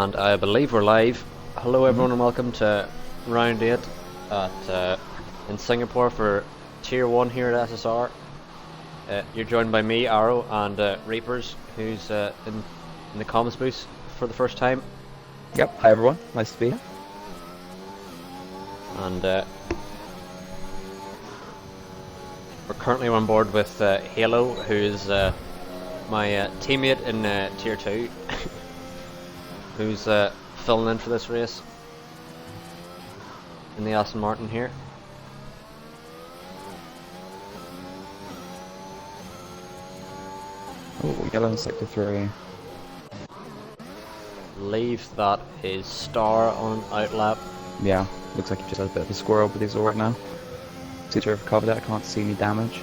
And I believe we're live. Hello everyone and welcome to round 8 at in Singapore for tier 1 here at SSR. You're joined by me, Arrow, and Reapers, who's in the comms booth for the first time. Yep, hi everyone, nice to be here. And we're currently on board with Halo, who is my teammate in tier 2. Who's filling in for this race in the Aston Martin here. Oh, yellow in sector 3. Believe that is Star on outlap. Yeah, looks like he just has a bit of a squirrel, but he's alright now. Too sure if covered it, I can't see any damage.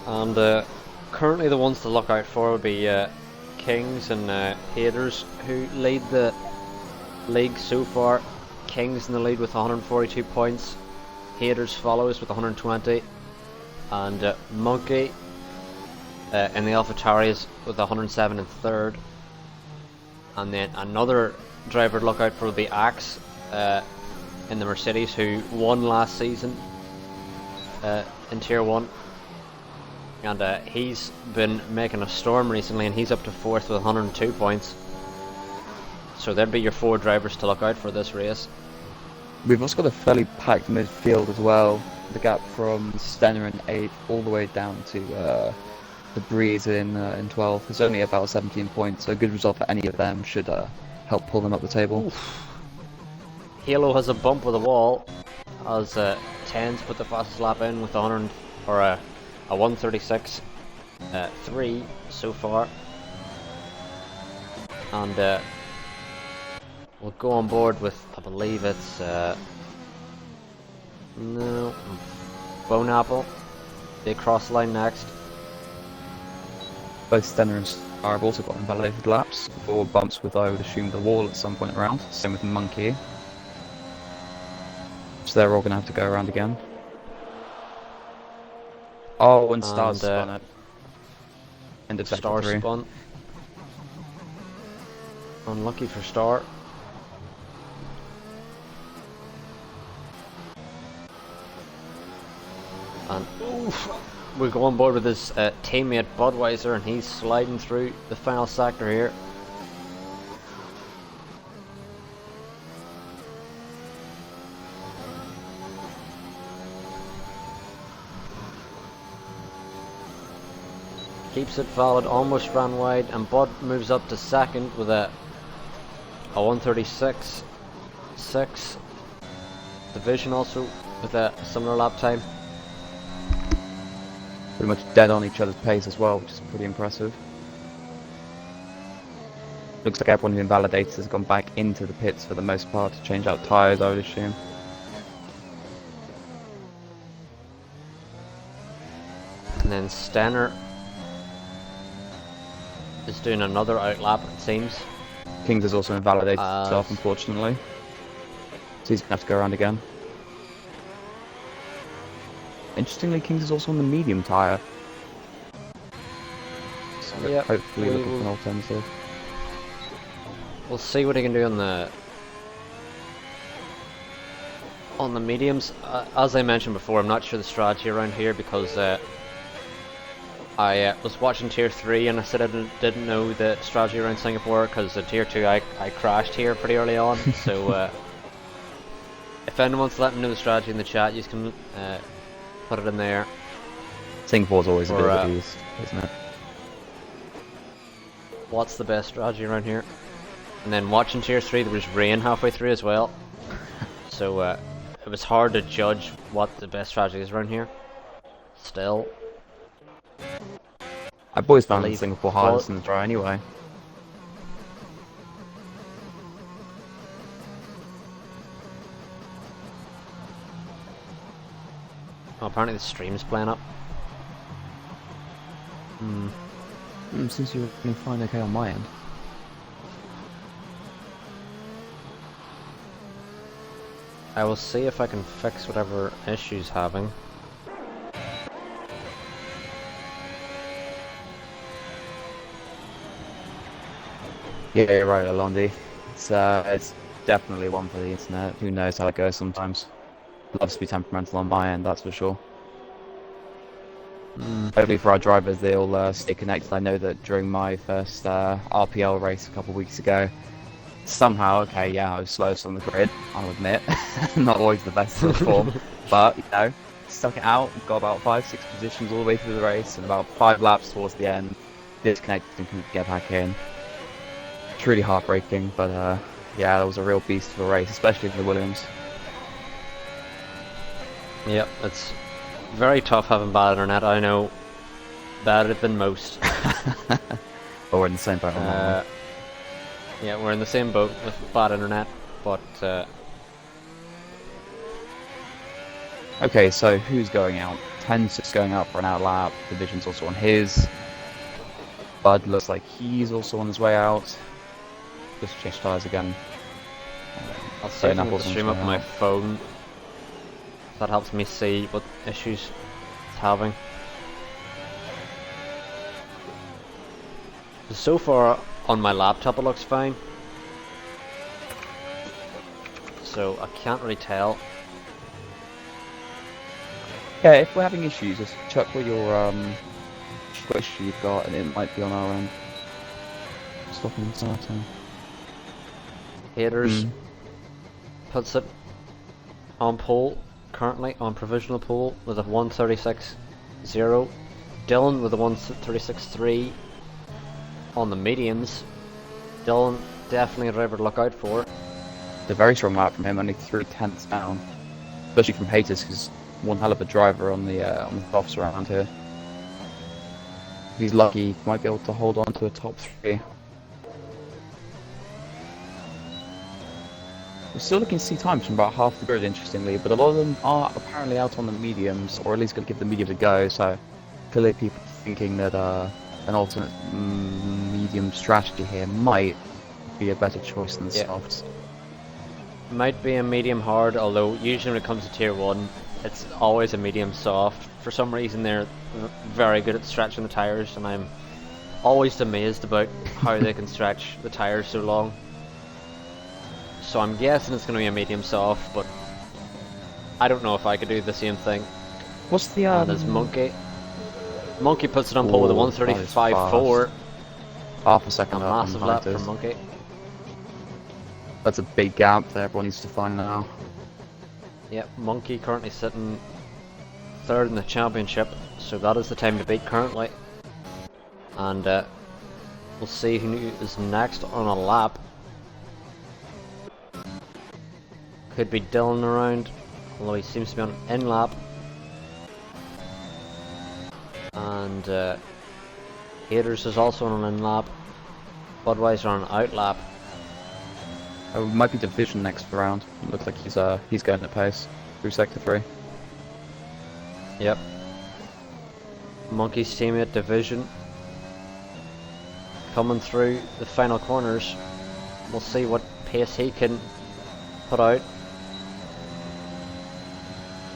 And currently the ones to look out for will be Kings and Haters, who lead the league so far. Kings in the lead with 142 points, Haters follows with 120, and Monkey in the AlphaTauri's with 107 in third. And then another driver to look out for will be Axe in the Mercedes, who won last season in tier 1. And he's been making a storm recently, and he's up to 4th with 102 points. So there'd be your 4 drivers to look out for this race. We've also got a fairly packed midfield as well. The gap from Stenner in 8th all the way down to the Breeze in 12th is only about 17 points, so a good result for any of them should help pull them up the table. Oof. Halo has a bump with a wall as 10's put the fastest lap in with 100 or a 136. 3 so far, and we'll go on board with, I believe it's no, Bone Apple. They cross the line next. Both Stenner and Star have also got invalidated laps for bumps with, I would assume, the wall at some point around. Same with Monkey. So they're all going to have to go around again. Oh, and Star's spun it. End of sector Star 3. spun. Unlucky for Star. And oof, we go on board with his teammate Budweiser, and he's sliding through the final sector here. Keeps it valid, almost ran wide, and Bud moves up to second with a 1:36.6. Division also with a similar lap time. Pretty much dead on each other's pace as well, which is pretty impressive. Looks like everyone who invalidates has gone back into the pits for the most part to change out tyres, I would assume. And then Stenner is doing another outlap, it seems. Kings has also invalidated himself, unfortunately. So he's going to have to go around again. Interestingly, Kings is also on the medium tyre. So yep, hopefully looking for an alternative. We'll see what he can do on the mediums. As I mentioned before, I'm not sure the strategy around here because I was watching Tier 3 and I said I didn't know the strategy around Singapore because at Tier 2 I crashed here pretty early on. So if anyone's letting me know the strategy in the chat, you can put it in there. Singapore's always a bit of a beast, isn't it? What's the best strategy around here? And then watching Tier 3, there was rain halfway through as well. So it was hard to judge what the best strategy is around here. Still. I've always found Singapore hardest in the dry anyway. Oh, apparently the stream's playing up. Seems you're going fine okay on my end. I will see if I can fix whatever issue's having. Yeah, you're right, Alondi. It's definitely one for the internet. Who knows how it goes sometimes. Loves to be temperamental on my end, that's for sure. Hopefully for our drivers, they'll stay connected. I know that during my first RPL race a couple of weeks ago, somehow, okay, yeah, I was slowest on the grid, I'll admit. Not always the best of form, but, you know, stuck it out, got about 5-6 positions all the way through the race, and about 5 laps towards the end, disconnected and couldn't get back in. Truly heartbreaking, but yeah, that was a real beast of a race, especially for the Williams. Yep, it's very tough having bad internet, I know. Better than most. But we're in the same boat on that one. Yeah, we're in the same boat with bad internet, but okay, so who's going out? 10's just going out for an out lap, Division's also on his. Bud looks like he's also on his way out. Just change tyres again. I'll see if I can stream up my phone. That helps me see what issues it's having. So far on my laptop it looks fine. So I can't really tell. Yeah, if we're having issues, just check what your what issue you've got, and it might be on our end. Stopping and starting. Haters puts it on pole, currently on provisional pole with a 1:36.0. Dylan with a 1:36.3 on the mediums. Dylan definitely a driver to look out for. A very strong lap from him, only 3/10 down, especially from Haters, who's one hell of a driver on the softs around here. If he's lucky, he might be able to hold on to a top 3. We're still looking to see times from about half the grid, interestingly, but a lot of them are apparently out on the mediums, or at least going to give the mediums a go, so clearly people thinking that an alternate medium strategy here might be a better choice than Yeah. softs. Might be a medium hard, although usually when it comes to tier 1, it's always a medium soft. For some reason they're very good at stretching the tires, and I'm always amazed about how they can stretch the tires so long. So I'm guessing it's going to be a medium soft, but I don't know if I could do the same thing. What's the And there's Monkey. Monkey puts it on pole with a Oh, that is 135.4. half a second A up on massive lap fighters. for Monkey. That's a big gap that everyone needs to find now. Yep, Monkey currently sitting 3rd in the championship, so that is the time to beat currently. And we'll see who is next on a lap. Could be Dylan around, although he seems to be on an in lap. And Haters is also on an in lap. Budweiser on an out lap. It might be Division next round. It looks like he's going at pace through Sector 3. Yep. Monkey's teammate Division coming through the final corners. We'll see what pace he can put out.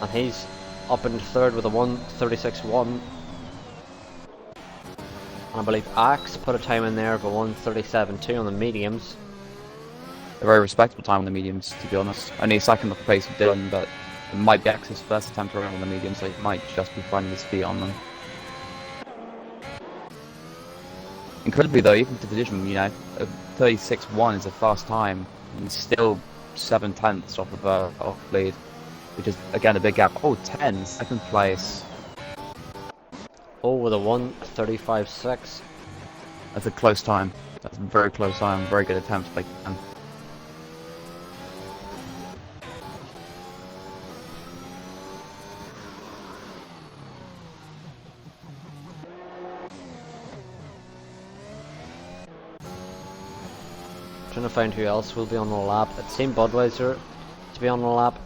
And he's up in 3rd with a 136.1. And I believe Axe put a time in there of a 137.2 on the mediums. A very respectable time on the mediums, to be honest. Only a second off the pace of Dylan, but it might be Axe's first attempt around on the mediums, so he might just be finding his feet on them. Incredibly though, even for the division, you know, 36.1 is a fast time, and still 7/10 off lead, which is again a big gap. Oh, 10, second place. Oh, with a 135.6. That's a close time. That's a very close time. Very good attempt by Ken. Trying to find who else will be on the lap. It seemed Budweiser to be on the lap.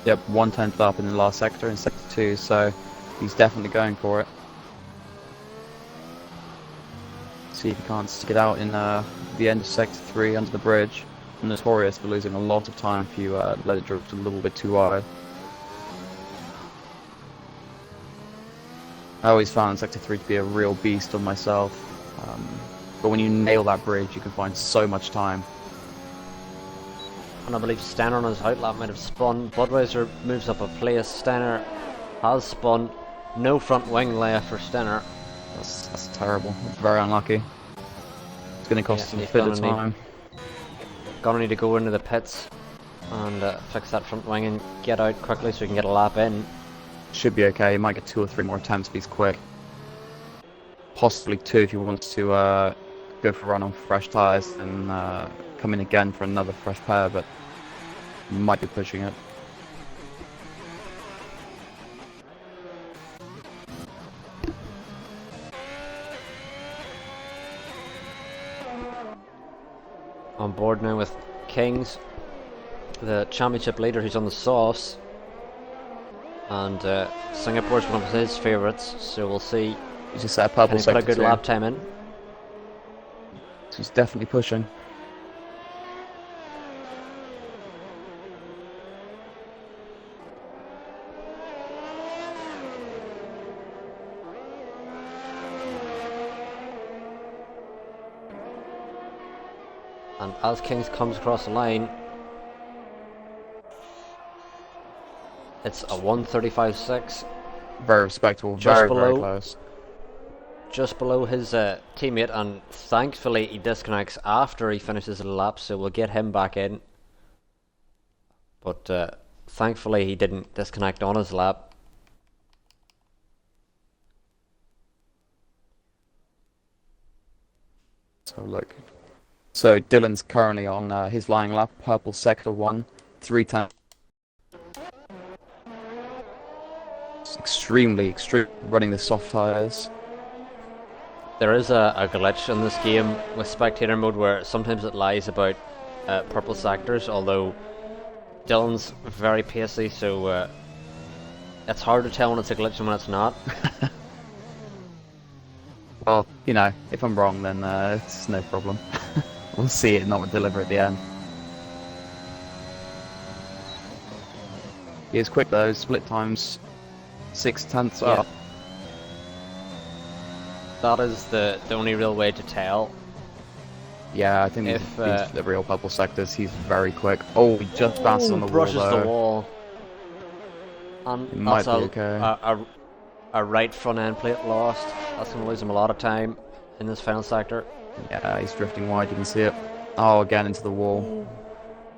Yep, 1/10 up in the last sector in Sector 2, so he's definitely going for it. See if he can't stick it out in the end of Sector 3 under the bridge. Notorious for losing a lot of time if you let it drift a little bit too wide. I always found Sector 3 to be a real beast on myself, but when you nail that bridge you can find so much time. And I believe Steiner on his outlap might have spun. Budweiser moves up a place. Steiner has spun. No front wing left for Steiner. That's terrible. That's very unlucky. It's going to cost him a he's bit of gonna need- time. Gonna need to go into the pits and fix that front wing and get out quickly so he can get a lap in. Should be okay. He might get 2 or 3 more attempts if he's quick. Possibly 2 if he wants to go for a run on fresh tyres and come in again for another fresh pair, but might be pushing it. On board now with Kings, the championship leader who's on the sauce. And Singapore's one of his favourites, so we'll see. He's just at a Can purple he put a sector good 2. lap time in? So he's definitely pushing. And as Kings comes across the line, it's a 135.6, Very respectable. Just Very below. close. just below his teammate, and thankfully he disconnects after he finishes the lap, so we'll get him back in. But thankfully he didn't disconnect on his lap. So look. So Dylan's currently on his lying lap, purple sector 1, 3 times. It's extremely running the soft tires. There is a glitch in this game with spectator mode where sometimes it lies about purple sectors, although Dylan's very pacey, so it's hard to tell when it's a glitch and when it's not. Well, you know, if I'm wrong, then it's no problem. We'll see it not deliver at the end. He is quick though, split times 6/10 up. That is the only real way to tell. Yeah, I think If, the real purple sectors, he's very quick. Oh, he just bounces on the wall brushes though. the wall. And It might that's be okay. a right front end plate lost. That's going to lose him a lot of time in this final sector. Yeah, he's drifting wide, you can see it. Oh, again into the wall.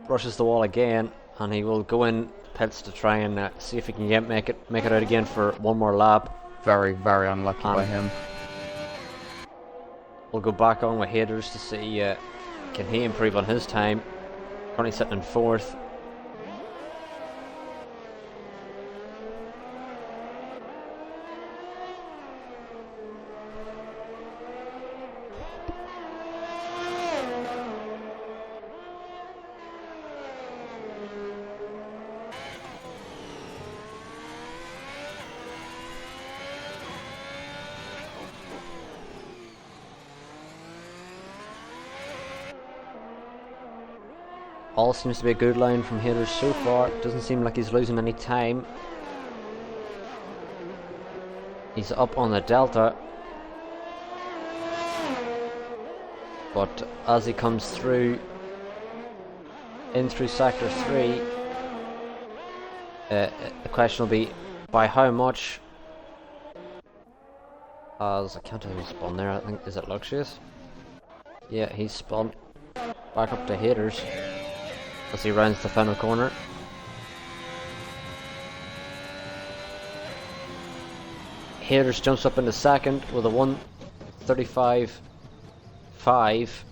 Brushes the wall again, and he will go in pits to try and see if he can make it out again for one more lap. Very, very unlucky by him. We'll go back on with Haters to see can he improve on his time. Currently sitting in 4th. All seems to be a good line from Haters so far. Doesn't seem like he's losing any time. He's up on the Delta. But as he comes through, in through Sector 3, the question will be, by how much? As I can't tell who spun there, I think, is it Luxurious? Yeah, he's spun back up to Haters as he rounds the final corner. Haters jumps up into second with a 1:35.5.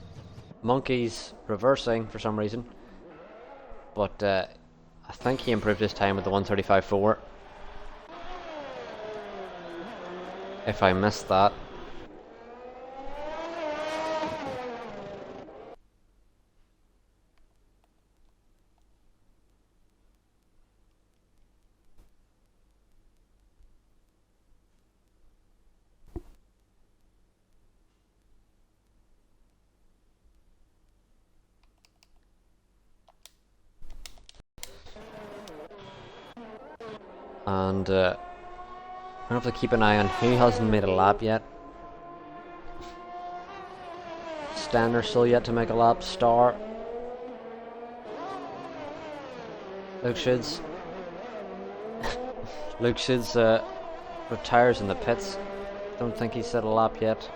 Monkeys reversing for some reason, but I think he improved his time with the 1:35.4. If I missed that. And I have to keep an eye on who hasn't made a lap yet. Stanner still yet to make a lap. Star. Luke Shids. Luke Shids retires in the pits. Don't think he's set a lap yet.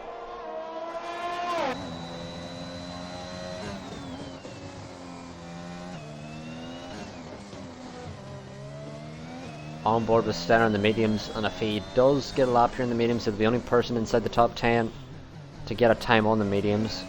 On board with Stenner in the mediums, and if he does get a lap here in the mediums, he'll be the only person inside the top 10 to get a time on the mediums.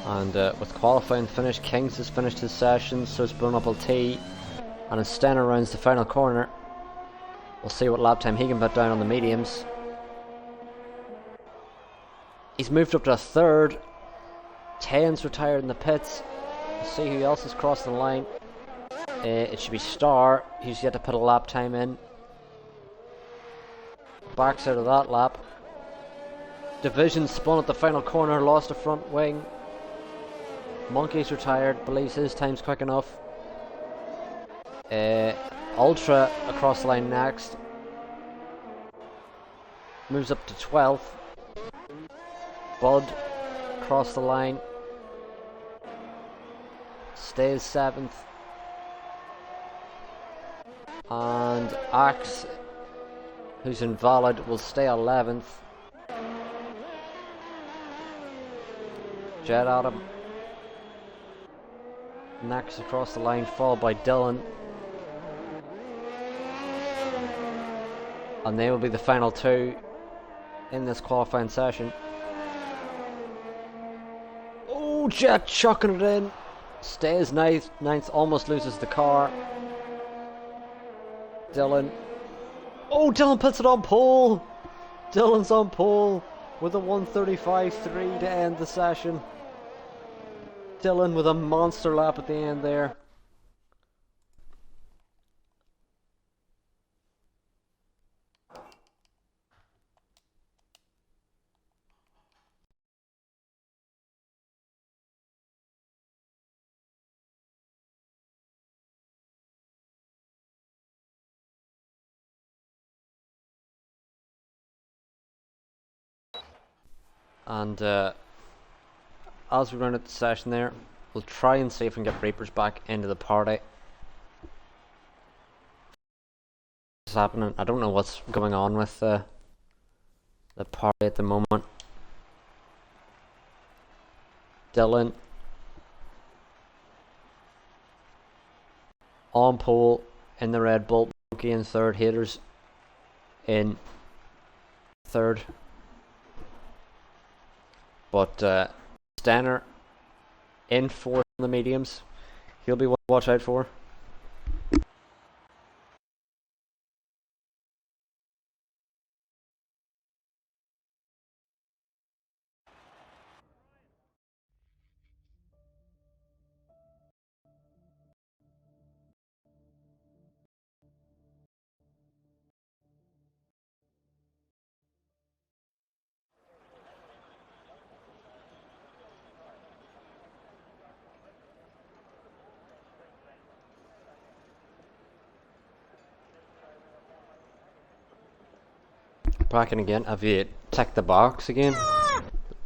And with qualifying finished, Kings has finished his session, so it's blown up LT. And as Stenner rounds the final corner, we'll see what lap time he can put down on the mediums. He's moved up to a third. 10's retired in the pits. We'll see who else has crossed the line. It should be Star, who's yet to put a lap time in. Backs out of that lap. Division spun at the final corner, lost a front wing. Monkey's retired, believes his time's quick enough. Ultra across the line next. Moves up to 12th. Bud across the line. Stays 7th. And Axe, who's invalid, will stay 11th. Jet Adam. Knocks across the line, followed by Dylan. And they will be the final two in this qualifying session. Oh, Jet chucking it in. Stays ninth, almost loses the car. Dylan. Oh, Dylan puts it on pole. Dylan's on pole with a 1:35.3 to end the session. Dylan with a monster lap at the end there. And as we run out the session there, we'll try and see if we can get Reapers back into the party. What's happening? I don't know what's going on with the party at the moment. Dylan on pole in the Red Bull, Monkey in third, Haters in third. But Stenner in fourth in the mediums. He'll be one to watch out for. Back in again. Have you ticked the box again?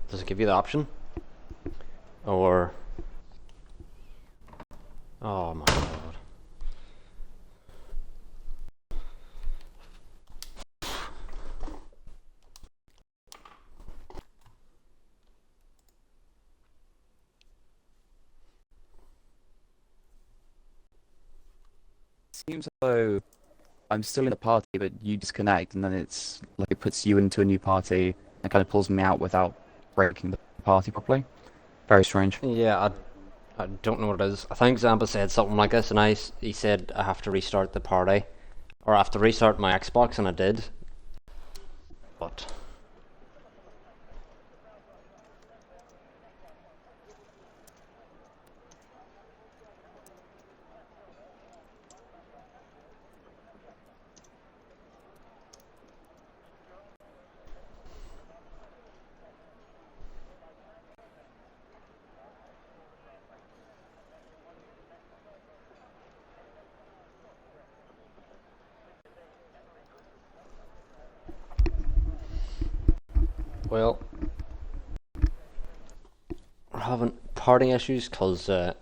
Does it give you the option? Or... oh my god. Seems as though I'm still in the party, but you disconnect, and then it's like it puts you into a new party and kind of pulls me out without breaking the party properly. Very strange. Yeah, I don't know what it is. I think Zamba said something like this, and he said I have to restart the party, or I have to restart my Xbox, and I did. But well, we're having party issues because I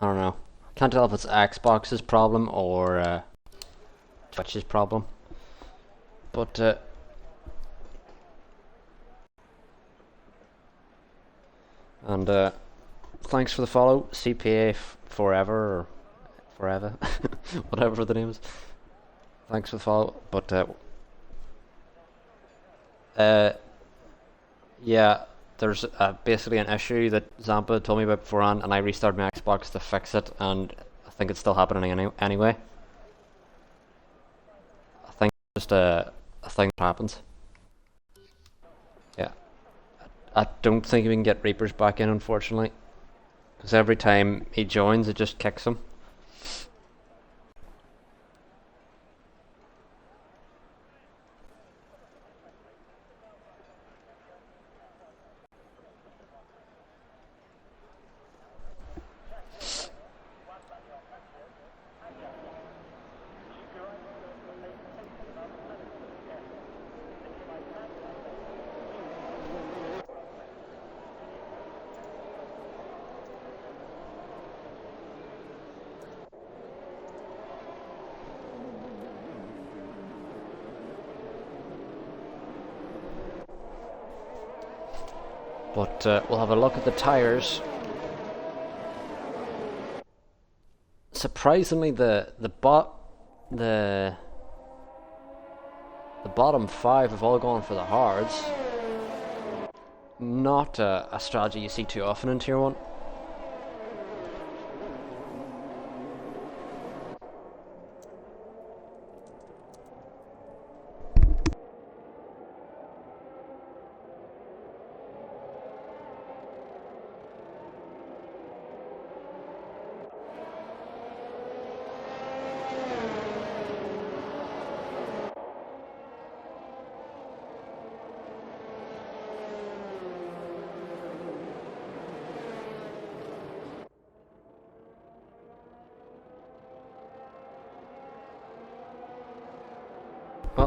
don't know. Can't tell if it's Xbox's problem or Twitch's problem. But and thanks for the follow, CPA forever or forever, whatever the name is. Thanks for the follow. But yeah, there's basically an issue that Zampa told me about beforehand, and I restarted my Xbox to fix it, and I think it's still happening anyway. I think it's just a thing that happens. Yeah, I don't think we can get Reapers back in, unfortunately, because every time he joins, it just kicks him. But we'll have a look at the tyres. Surprisingly, the bottom 5 have all gone for the hards. Not a strategy you see too often in Tier 1.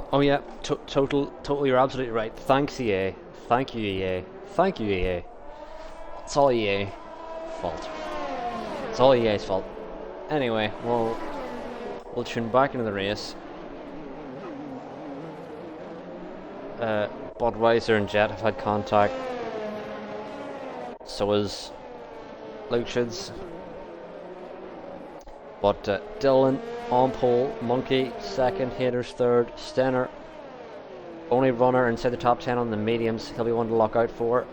Oh yeah, totally, you're absolutely right. Thanks EA, thank you EA, thank you EA. It's all EA fault. It's all EA's fault. Anyway, we'll tune back into the race. Budweiser and Jet have had contact. So has Lucids. But Dylan on pole, Monkey second, Haters third, Stenner only runner inside the top 10 on the mediums. He'll be one to lock out for.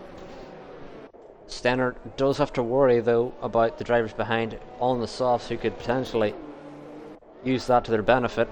Stenner does have to worry though about the drivers behind on the softs who could potentially use that to their benefit.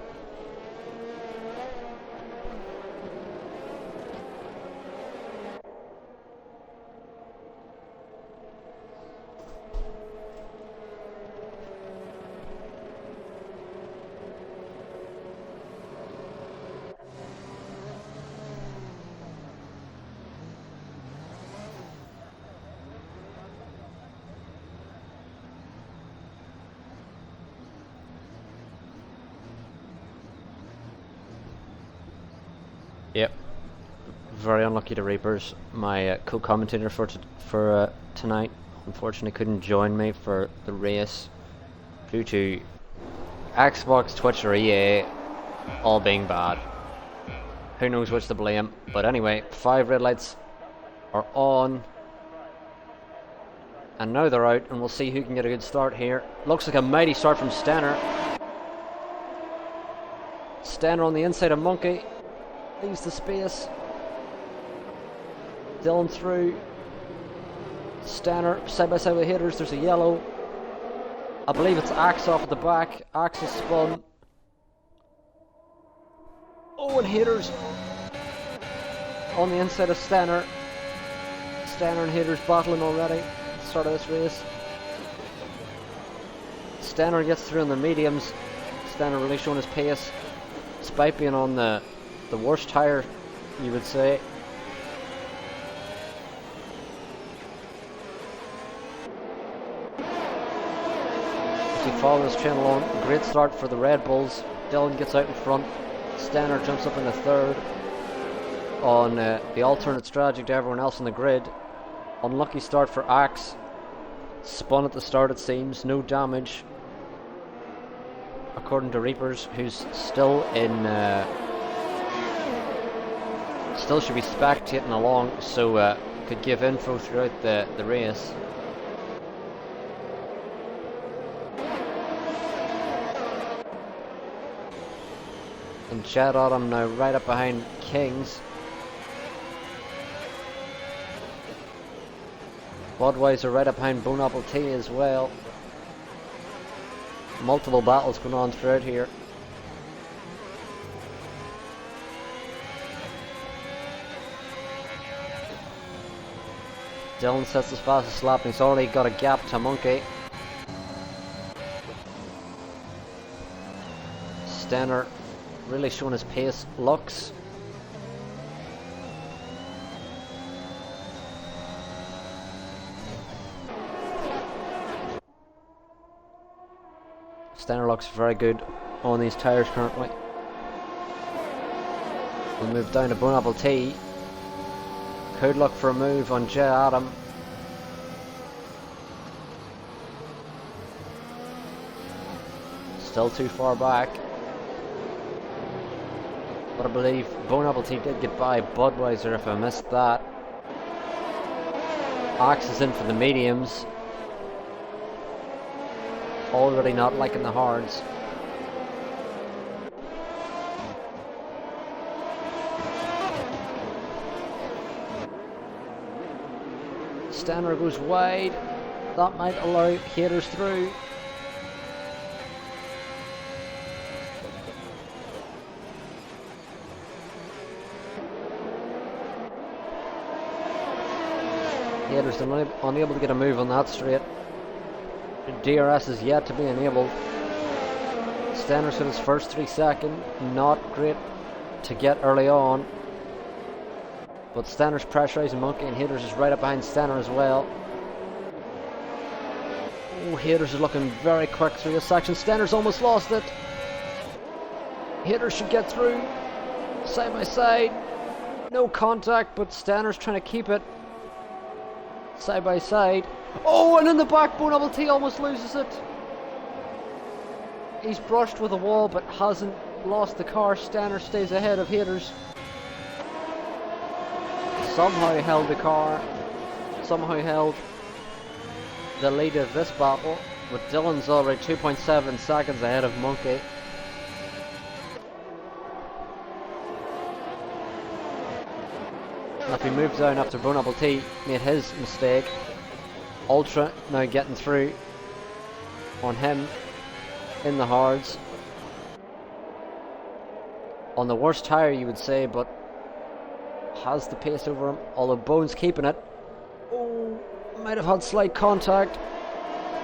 Yep, very unlucky to Reapers. My co-commentator for tonight unfortunately couldn't join me for the race due to Xbox, Twitch or EA all being bad. Who knows which to blame, but anyway, 5 red lights are on and now they're out, and we'll see who can get a good start here. Looks like a mighty start from Stenner. Stenner on the inside of Monkey. Leaves the space. Dylan through. Stenner side by side with Haters. There's a yellow. I believe it's Axe off at the back. Axe is spun. Oh, and Haters on the inside of Stenner. Stenner and Haters battling already at the start of this race. Stenner gets through on the mediums. Stenner really showing his pace, despite being on the worst tyre, you would say. As he follows this train along, great start for the Red Bulls. Dylan gets out in front. Stenner jumps up in the third on the alternate strategy to everyone else on the grid. Unlucky start for Axe. Spun at the start it seems, no damage. According to Reapers, who's still in... still should be spectating along, so could give info throughout the race. And Jet Autumn now right up behind Kings. Budweiser right up behind Bone Apple Tea as well. Multiple battles going on throughout here. Dylan sets his fastest lap and he's already got a gap to Monkey. Stenner really showing his pace. Lux. Stenner looks very good on these tyres currently. We'll move down to Bone Apple Tea. Could look for a move on J Adam. Still too far back. But I believe Bone Apple Tea did get by Budweiser if I missed that. Axe is in for the mediums. Already not liking the hards. Stanner goes wide. That might allow Haters through. Haters unable to get a move on that straight. DRS is yet to be enabled. Stanner's in his first 3 seconds. Not great to get early on. But Stanner's pressurising Monkey, and Haters is right up behind Stanner as well. Oh, Haters is looking very quick through this section. Stanner's almost lost it. Haters should get through. Side by side. No contact, but Stanner's trying to keep it. Side by side. Oh, and in the back, Bone Apple T almost loses it. He's brushed with a wall, but hasn't lost the car. Stanner stays ahead of Haters. Somehow held the car. Somehow held the lead of this battle. But Dylan's already 2.7 seconds ahead of Monkey. If he moves down after Bone Apple T made his mistake. Ultra now getting through on him in the hards. On the worst tyre, you would say, but has the pace over him, although Bone's keeping it. Oh, might have had slight contact.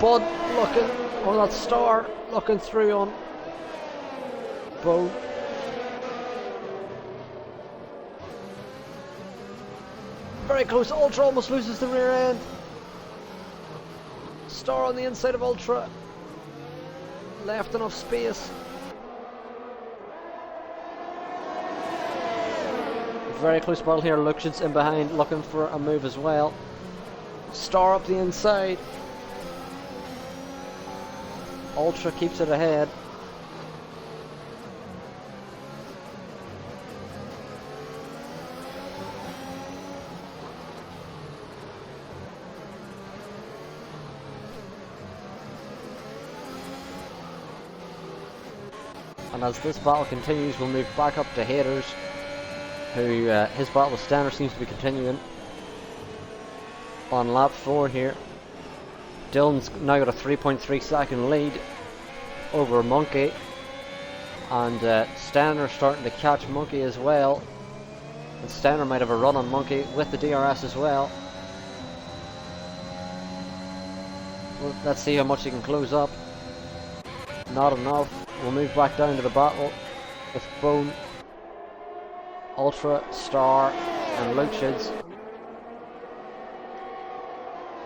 Bud looking, or that Star looking through on Bone. Very close. Ultra almost loses the rear end. Star on the inside of Ultra. Left enough space. Very close battle here. Lucian's in behind, looking for a move as well. Star up the inside. Ultra keeps it ahead. And as this battle continues, we'll move back up to Haters, who his battle with Stanner seems to be continuing. On lap 4 here, Dylan's now got a 3.3 second lead over Monkey, and Stanner starting to catch Monkey as well. And Stanner might have a run on Monkey with the DRS as well. Let's see how much he can close up. Not enough. We'll move back down to the battle with Bone, Ultra, Star and Lucids.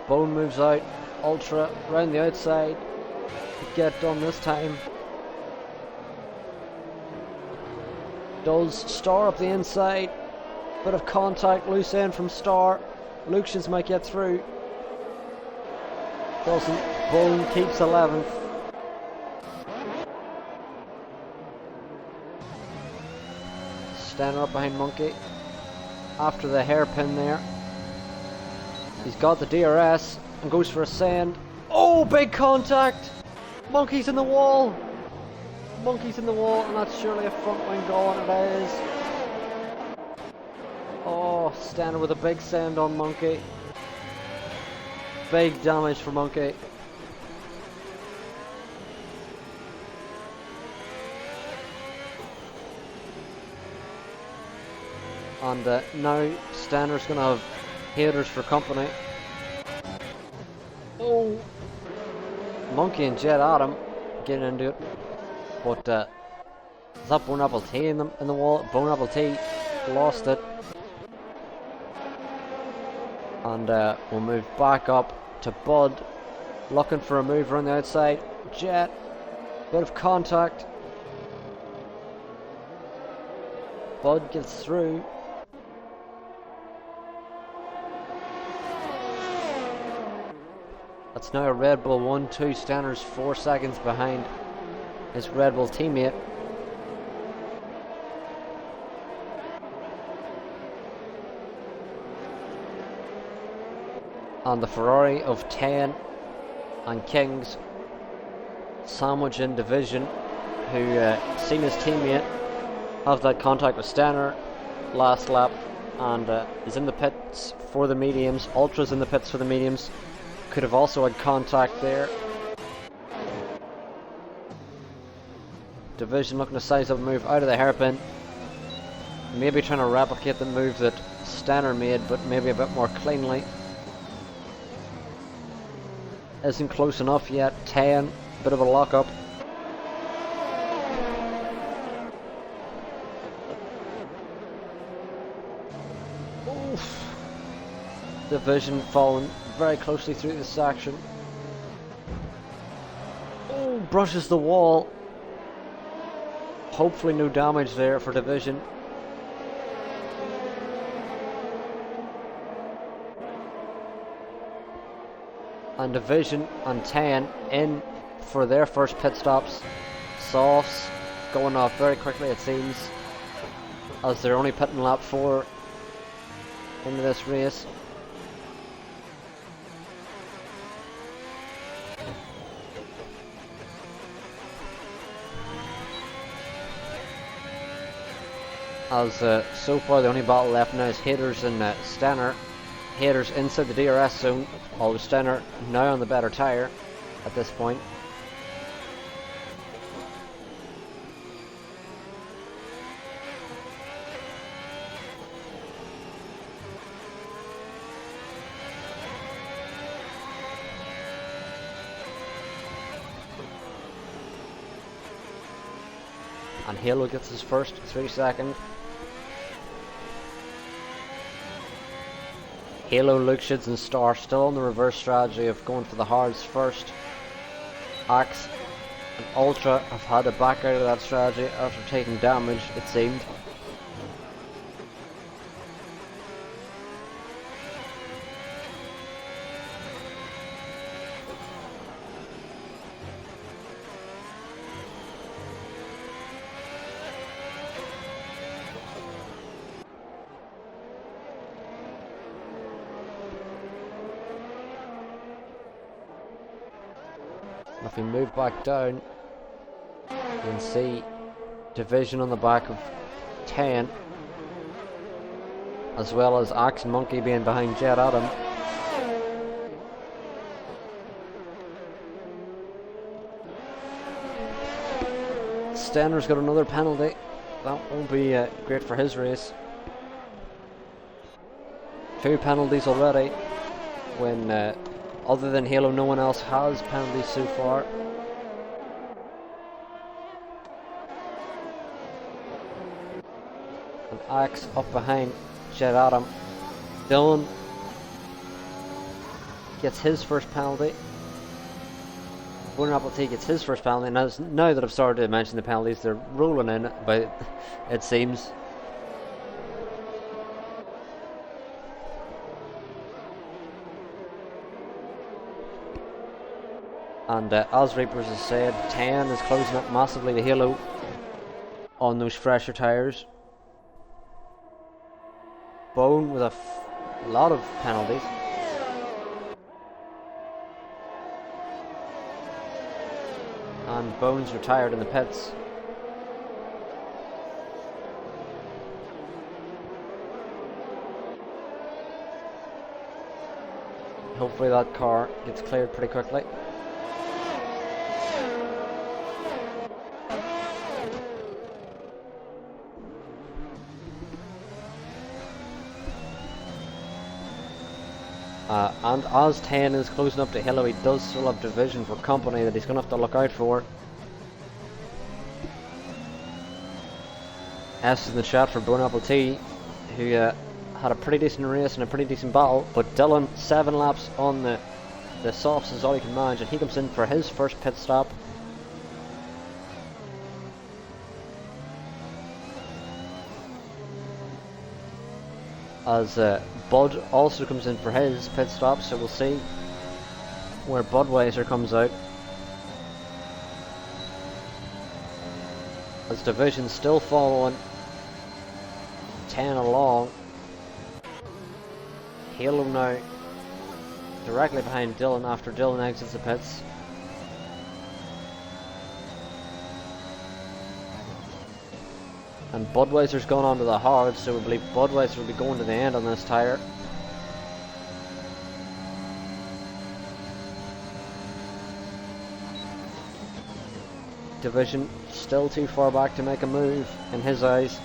Bone moves out, Ultra round the outside. Get done this time. Does Star up the inside. Bit of contact, loose end from Star. Lucids might get through. Doesn't. Bone keeps 11th. Stanner up behind Monkey after the hairpin there. He's got the DRS and goes for a send. Oh, big contact! Monkey's in the wall! Monkey's in the wall, and that's surely a front wing goal, and it is. Oh, Stanner with a big send on Monkey. Big damage for Monkey. And now Stanner's going to have Haters for company. Oh! Monkey and Jet Adam getting into it. But is that Bone Apple T in the wall? Bone Apple T lost it. And we'll move back up to Bud. Looking for a move around the outside. Jet. Bit of contact. Bud gets through. That's now a Red Bull 1-2. Stanner's 4 seconds behind his Red Bull teammate. And the Ferrari of 10 and Kings sandwich in Division, who seen his teammate have that contact with Stenner last lap and is in the pits for the mediums. Ultra's in the pits for the mediums. Could have also had contact there. Division looking to size up, move out of the hairpin. Maybe trying to replicate the move that Stenner made, but maybe a bit more cleanly. Isn't close enough yet. 10, bit of a lock-up. Oof. Division falling very closely through this section. Oh, brushes the wall. Hopefully no damage there for Division. And Division and 10 in for their first pit stops. Softs going off very quickly, it seems, as they're only pitting lap 4 into this race. As so far the only battle left now is Haters and Stenner. Haters inside the DRS zone, although Stenner now on the better tyre at this point. And Halo gets his first 3 second. Halo, Luke Shids and Star still on the reverse strategy of going for the hards first. Axe and Ultra have had to back out of that strategy after taking damage, it seemed. If we move back down, you can see Division on the back of 10, as well as Axe and Monkey being behind Jet Adam. Stenner's got another penalty. That won't be great for his race. 2 penalties already, when other than Halo, no one else has penalties so far. And Axe up behind Jet Adam. Dylan gets his first penalty. Bonaparte Apple T gets his first penalty. Now that I've started to mention the penalties, they're rolling in, but it seems. And as Reapers has said, 10 is closing up massively to Halo on those fresher tyres. Bone with a lot of penalties. And Bone's retired in the pits. Hopefully that car gets cleared pretty quickly. And as 10 is closing up to Halo, he does still have Division for company that he's going to have to look out for. S in the chat for Bonapple T, who had a pretty decent race and a pretty decent battle, but Dylan, 7 laps on the softs is all he can manage, and he comes in for his first pit stop. As Bud also comes in for his pit stop, so we'll see where Budweiser comes out. As Division still following 10 along. Halo now directly behind Dylan after Dylan exits the pits. And Budweiser's gone onto the hard, so we believe Budweiser will be going to the end on this tyre. Division still too far back to make a move in his eyes.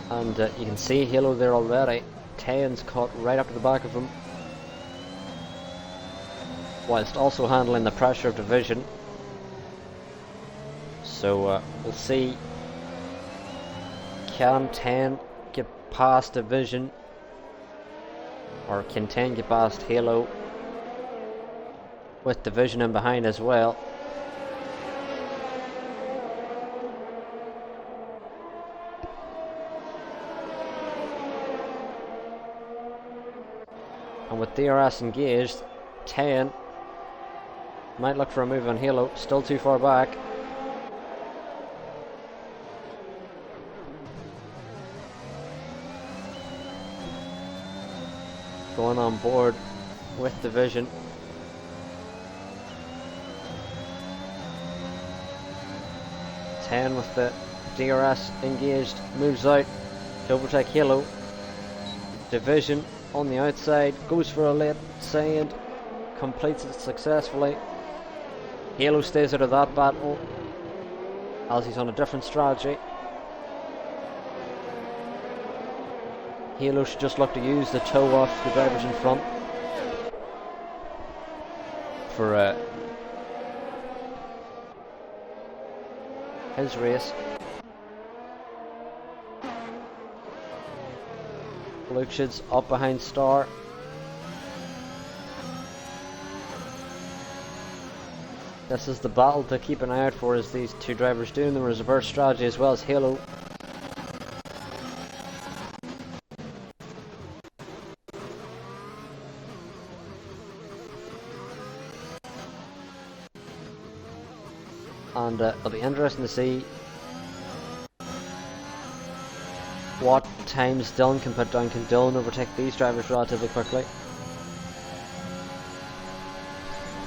And you can see Halo there already. Tayan's caught right up to the back of him, whilst also handling the pressure of Division. So we'll see, can Tayan get past Division, or can Tayan get past Halo with Division in behind as well? And with DRS engaged, Tayan might look for a move on Halo, still too far back. Going on board with Division. Tayan with the DRS engaged, moves out to overtake Halo. Division on the outside, goes for a late side, completes it successfully. Halo stays out of that battle as he's on a different strategy. Halo should just look to use the toe off the drivers in front for his race. Lukeshid's up behind Star. This is the battle to keep an eye out for, as these two drivers doing the reverse strategy as well as Halo. And it'll be interesting to see what times Dylan can put down. Can Dylan overtake these drivers relatively quickly?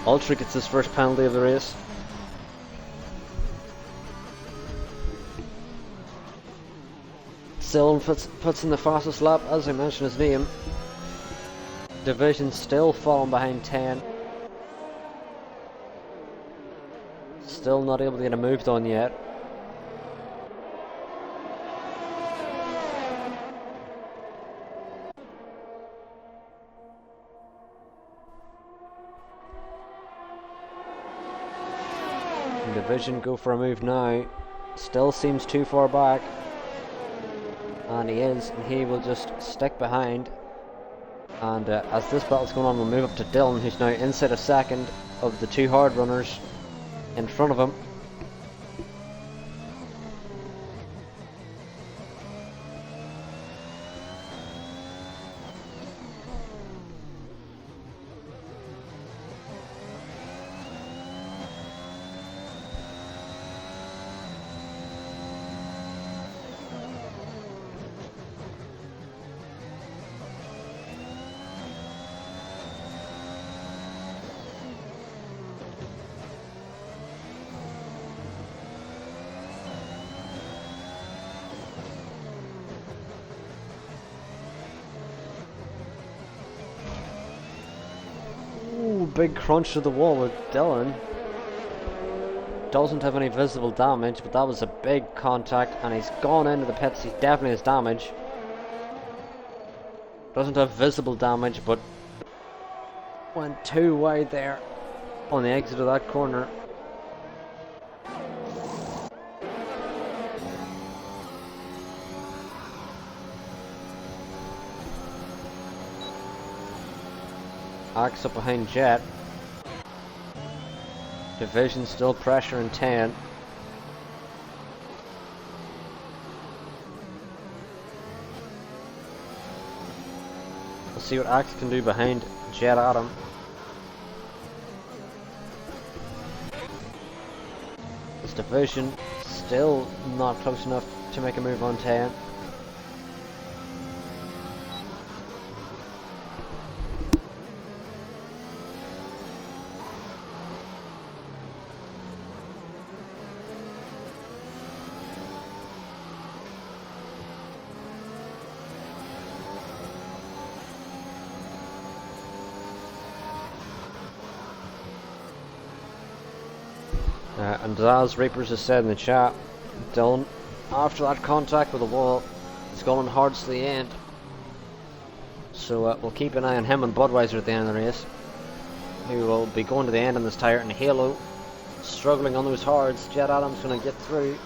Ultra gets his first penalty of the race. Dylan puts in the fastest lap, as I mentioned his name. Division still falling behind 10. Still not able to get a move done yet. Division go for a move now. Still seems too far back. And he is, and he will just stick behind. And as this battle's going on, we'll move up to Dylan, who's now inside a second of the two hard runners in front of him. Big crunch to the wall with Dylan. Doesn't have any visible damage, but that was a big contact, and he's gone into the pits. He definitely has damage. Doesn't have visible damage, but went too wide there on the exit of that corner. Axe up behind Jet. Division still pressuring 10. We'll see what Axe can do behind Jet Adam. This Division still not close enough to make a move on 10. And as Reapers has said in the chat, Dylan, after that contact with the wall, it's going hard to the end. So we'll keep an eye on him and Budweiser at the end of the race, who will be going to the end on this tyre. And Halo struggling on those hards. Jet Adams going to get through.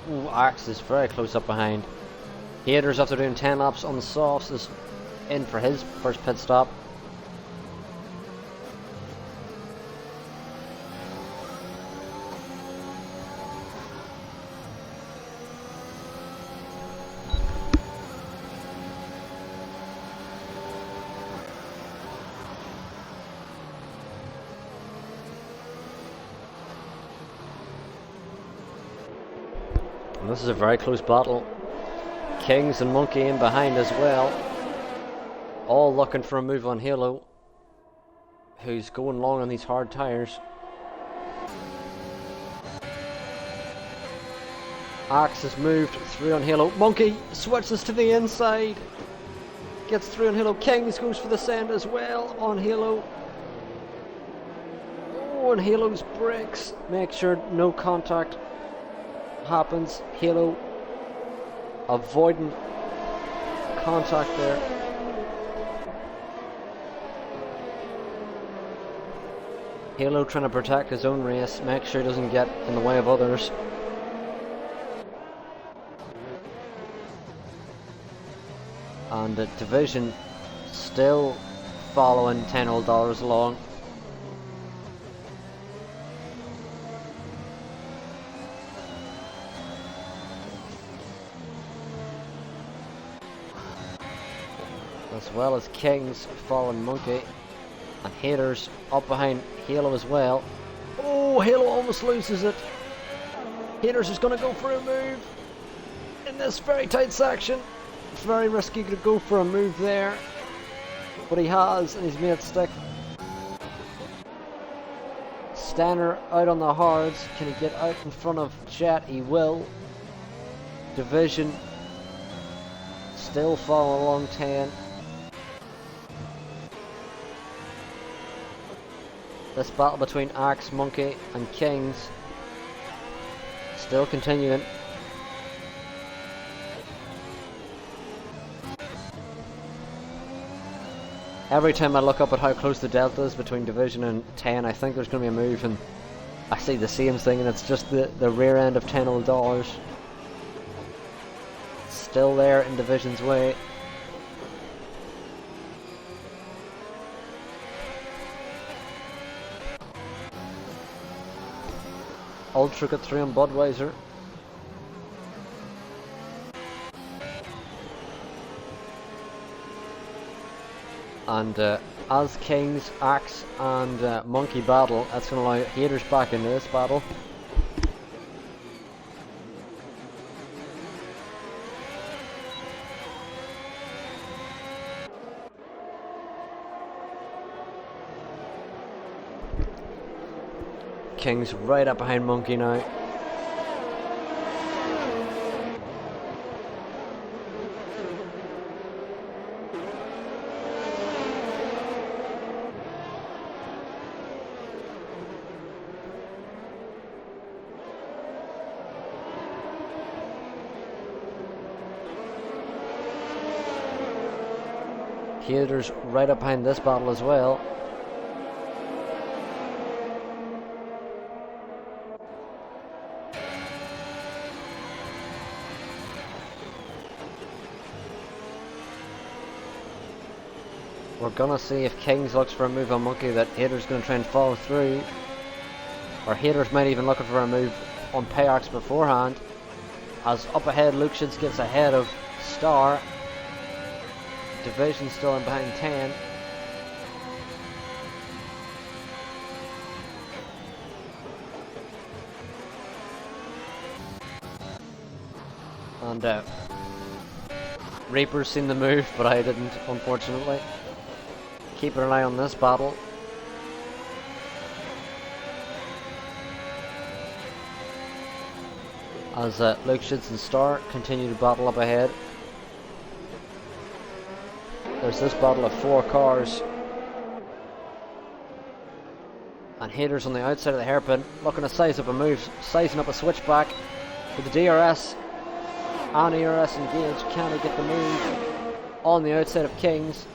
Ooh, Axe is very close up behind. Haters, after doing 10 laps on the softs, is in for his first pit stop. And this is a very close battle. Kings and Monkey in behind as well. All looking for a move on Halo, who's going long on these hard tyres. Axe has moved through on Halo. Monkey switches to the inside. Gets through on Halo. Kings goes for the send as well on Halo. Oh, and Halo's brakes. Make sure no contact happens. Halo avoiding contact there. Halo trying to protect his own race, make sure he doesn't get in the way of others. And the Division still following $10 along. As well as Kings following Monkey, and Haters up behind Halo as well. Oh, Halo almost loses it. Haters is going to go for a move in this very tight section. It's very risky to go for a move there, but he has, and he's made it stick. Stanner out on the hards. Can he get out in front of Jet? He will. Division still following along 10. This battle between Axe, Monkey and Kings still continuing. Every time I look up at how close the delta is between Division and 10, I think there's going to be a move, and I see the same thing, and it's just the rear end of $10. Still there in Division's way. Ultra got through on Budweiser. And as Kings, Axe and Monkey battle, that's going to allow Haters back into this battle. Kings right up behind Monkey now. Haters right up behind this battle as well. We're gonna see if Kings looks for a move on Monkey that Haters gonna try and follow through. Or Haters might even looking for a move on Payox beforehand. As up ahead, Lucians gets ahead of Star. Division still in behind 10. And Reaper's seen the move, but I didn't, unfortunately. Keeping an eye on this battle. As Lucians and Star continue to battle up ahead. There's this battle of 4 cars. And Haters on the outside of the hairpin, looking to size up a move, sizing up a switchback with the DRS. And ERS engaged, can he get the move on the outside of Kings?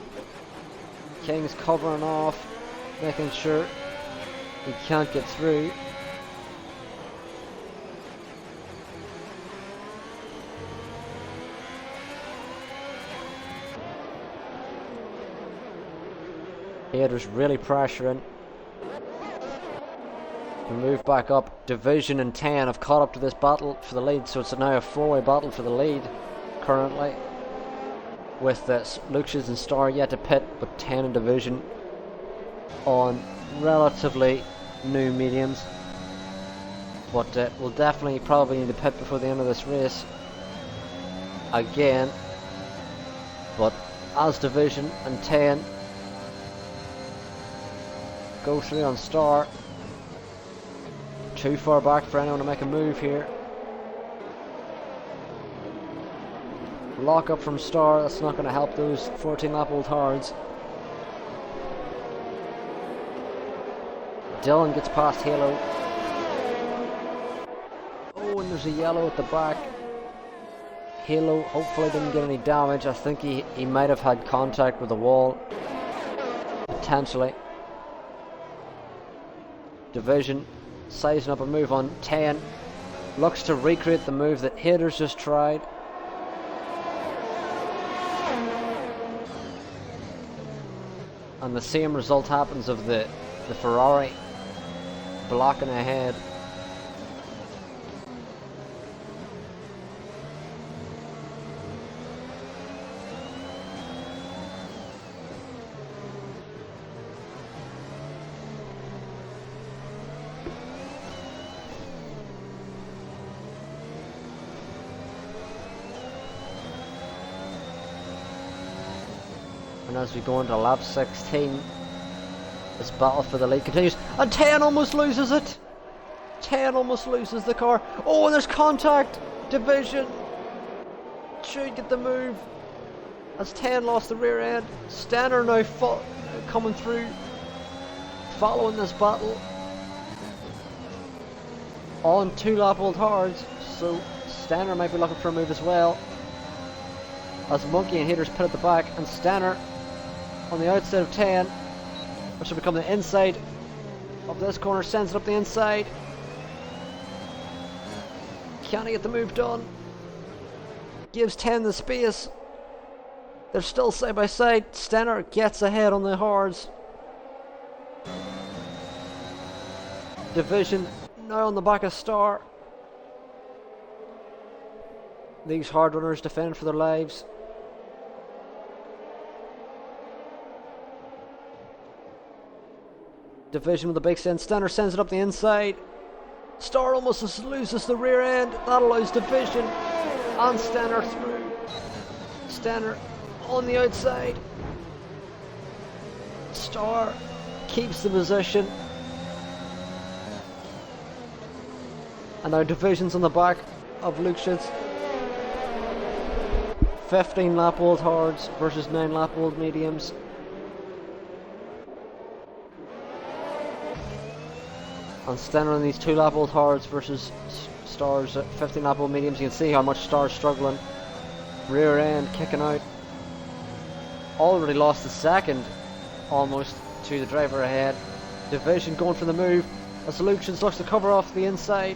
Kings covering off, making sure he can't get through. Haters really pressuring. To move back up. Division and 10 have caught up to this battle for the lead, so it's now a 4-way battle for the lead currently. With Lucians and Star yet to pit, but 10 and Division on relatively new mediums. But we'll definitely probably need to pit before the end of this race again. But as Division and 10 go through on Star, too far back for anyone to make a move here. Lock up from Star, that's not going to help those 14 lap old hards. Dylan gets past Halo. Oh, and there's a yellow at the back. Halo hopefully didn't get any damage. I think he might have had contact with the wall. Potentially. Division sizing up a move on 10. Looks to recreate the move that Haters just tried. And the same result happens of the Ferrari blocking ahead. And as we go into lap 16, this battle for the lead continues. And 10 almost loses it! 10 almost loses the car. Oh, and there's contact! Division should get the move. As 10 lost the rear end. Stenner now coming through, following this battle. On 2 lap old hards, so Stenner might be looking for a move as well. As Monkey and Haters pit at the back, and Stenner on the outside of 10, which will become the inside of this corner, sends it up the inside. Can he get the move done? Gives 10 the space. They're still side by side. Stenner gets ahead on the hards. Division now on the back of Star. These hard runners defend for their lives. Division with the big send. Stenner sends it up the inside. Star almost loses the rear end. That allows Division and Stenner through. Stenner on the outside. Star keeps the position. And now Division's on the back of Lucians. 15 lap old hards versus 9 lap old mediums. And Stenner on these 2 lap old hards versus Star's 15 lap old mediums. You can see how much Star's struggling. Rear end kicking out. already lost a second almost to the driver ahead. Division going for the move as Lucians looks to cover off the inside.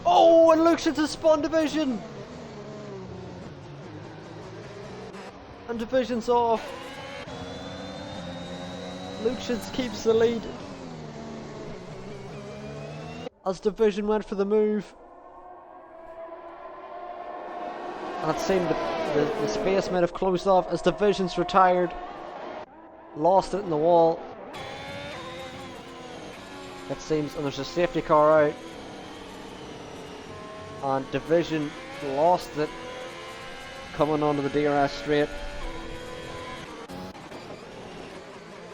Oh, and Lucians has spun Division! And Division's off. Lucians keeps the lead as Division went for the move. And it seemed the space might have closed off as Division's retired. Lost it in the wall. It seems, and there's a safety car out. And Division lost it coming onto the DRS straight.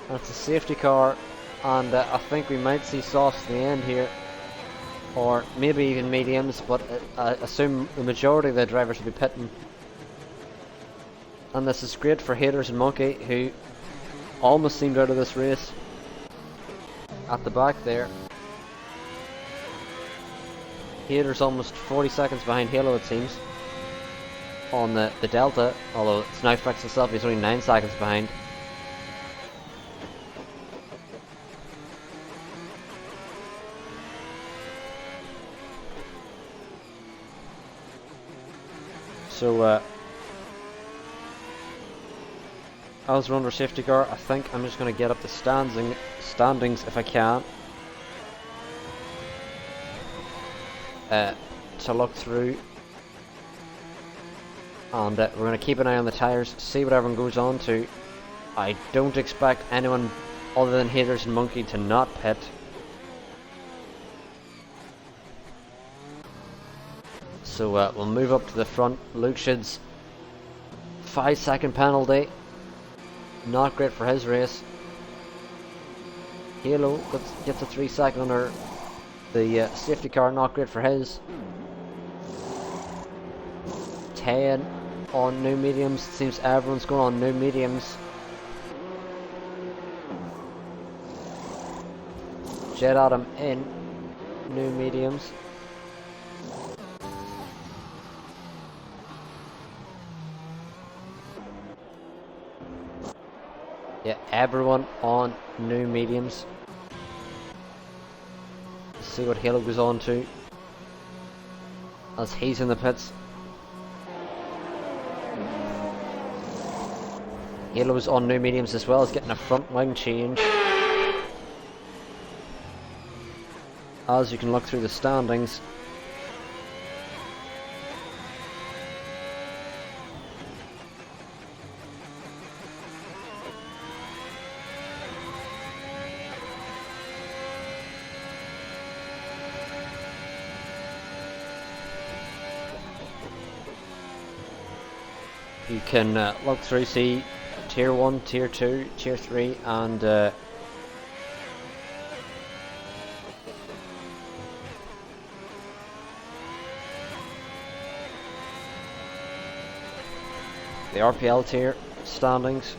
And it's a safety car, and I think we might see softs at the end here, or maybe even mediums, but I assume the majority of the drivers will be pitting. And this is great for Haters and Monkey, who almost seemed out of this race at the back there. Haters almost 40 seconds behind Halo, it seems, on the Delta, although it's now fixed itself, he's only 9 seconds behind. So, as we're under safety car, I think I'm just going to get up the standings if I can. To look through. And we're going to keep an eye on the tyres, see what everyone goes on to. I don't expect anyone other than Haters and Monkey to not pit. So we'll move up to the front. Lucian's 5-second penalty. Not great for his race. Halo gets a 3-second under the safety car. Not great for his. 10 on new mediums. Seems everyone's going on new mediums. Jet Adam in new mediums. Yeah, everyone on new mediums. Let's see what Halo goes on to as he's in the pits. Halo's on new mediums as well, as getting a front wing change. As you can look through the standings, you can look through, see Tier 1, Tier 2, Tier 3 and the RPL tier standings.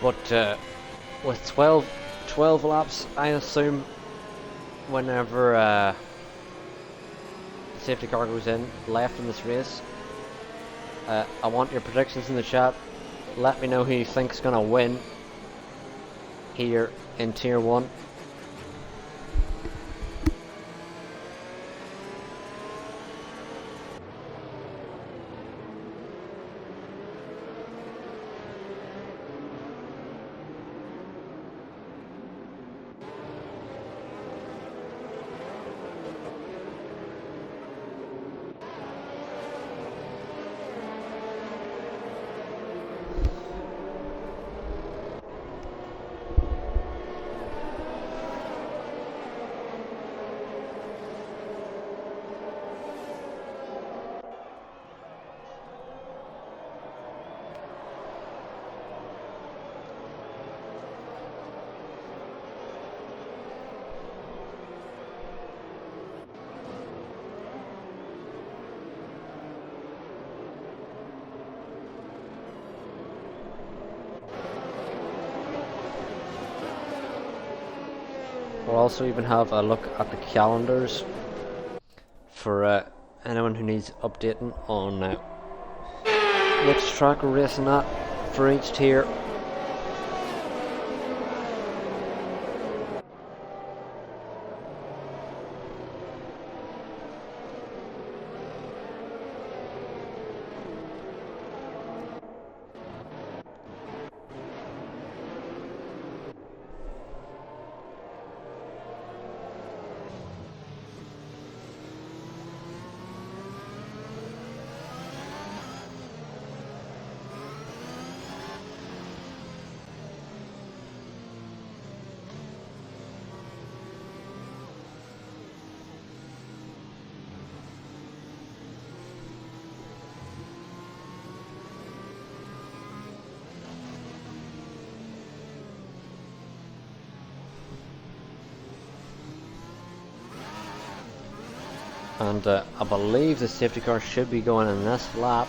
But with 12 laps, I assume whenever safety car goes in left in this race, I want your predictions in the chat. Let me know who you think's gonna win here in Tier 1. We'll also even have a look at the calendars for anyone who needs updating on which track we're racing at for each tier. And I believe the safety car should be going in this lap.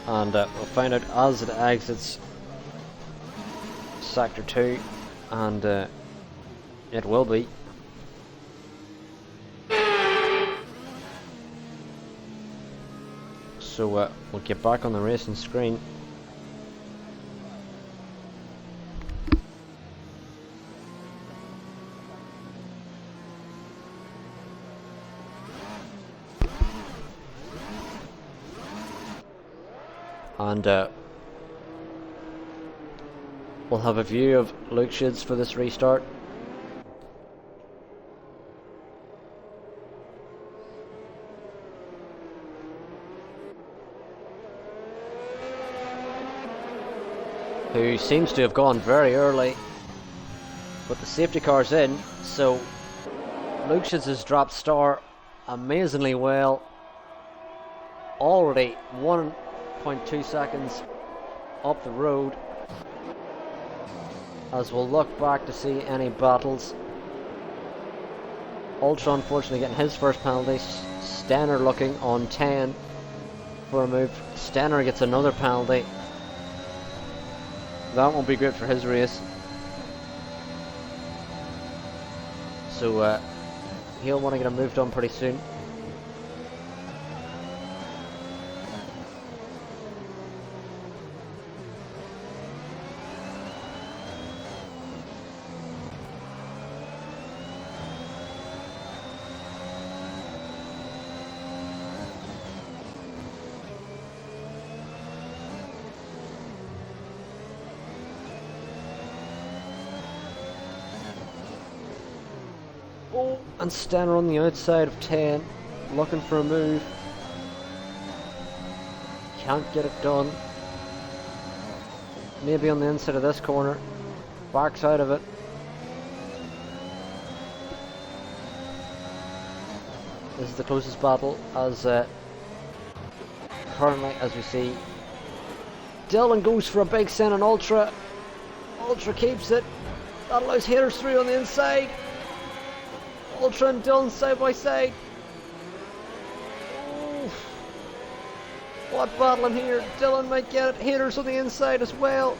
And we'll find out as it exits Sector 2. And it will be. So we'll get back on the racing screen. And we'll have a view of Luke Shields for this restart. Who seems to have gone very early, but the safety car's in, so Luke Shields has dropped star amazingly well. Already 1.2 seconds up the road, as we'll look back to see any battles. Ultra unfortunately getting his first penalty. Stenner looking on 10 for a move. Stenner gets another penalty. That won't be great for his race. So he'll want to get a move done pretty soon. And Stenner on the outside of 10, looking for a move. Can't get it done. Maybe on the inside of this corner. Backs out of it. This is the closest battle as currently, as we see. Dylan goes for a big send on Ultra. Ultra keeps it. That allows haters through on the inside. Ultra and Dylan side by side. Ooh. What battling here. Dylan might get it. Haters on the inside as well.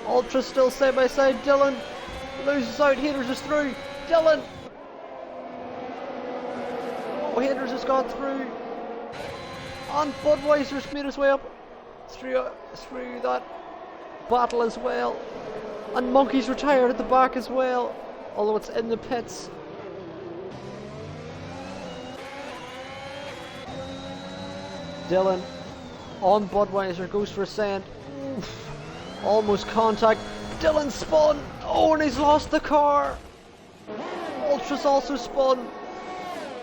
Ultra still side by side. Dylan loses out. Haters is through. Dylan. Oh, haters has got through. And Budweiser's made his way up through that battle as well. And Monkey's retired at the back as well, although it's in the pits. Dylan on Budweiser, goes for a send. Oof. Almost contact. Dylan spun. Oh, and he's lost the car. Ultra's also spun.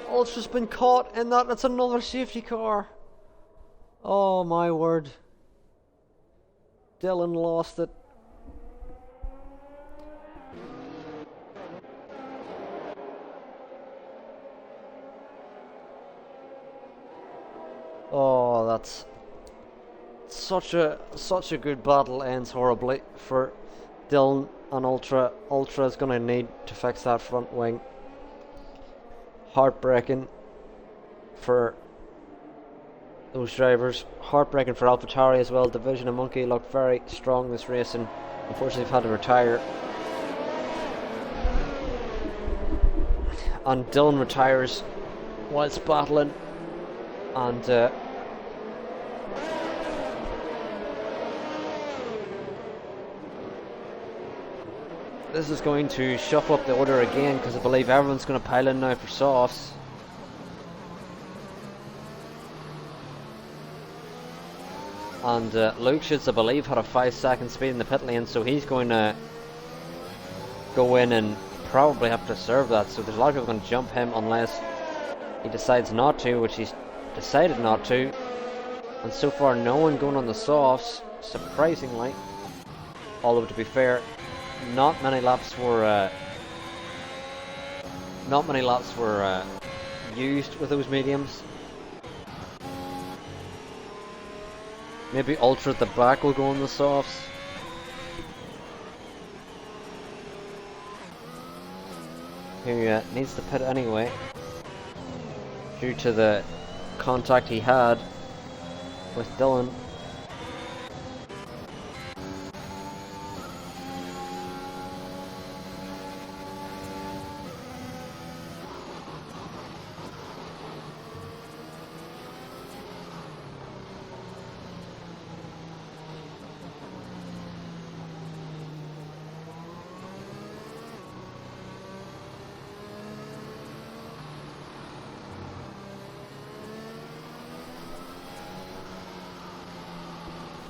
Ultra's been caught in that. That's another safety car. Oh my word. Dylan lost it. Oh, that's such a good battle. Ends horribly for Dylan and Ultra. Ultra is going to need to fix that front wing. Heartbreaking for those drivers. Heartbreaking for AlphaTauri as well. Division and Monkey looked very strong this race and unfortunately have had to retire. And Dylan retires whilst battling, and this is going to shuffle up the order again, because I believe everyone's going to pile in now for softs. And Luke Schitz, I believe, had a 5-second speed in the pit lane, so he's going to go in and probably have to serve that. So there's a lot of people going to jump him unless he decides not to, which he's decided not to. And so far, no one going on the softs, surprisingly. Although, to be fair, not many laps were used with those mediums. Maybe Ultra at the back will go on the softs. Who needs to pit anyway, due to the contact he had with Dylan.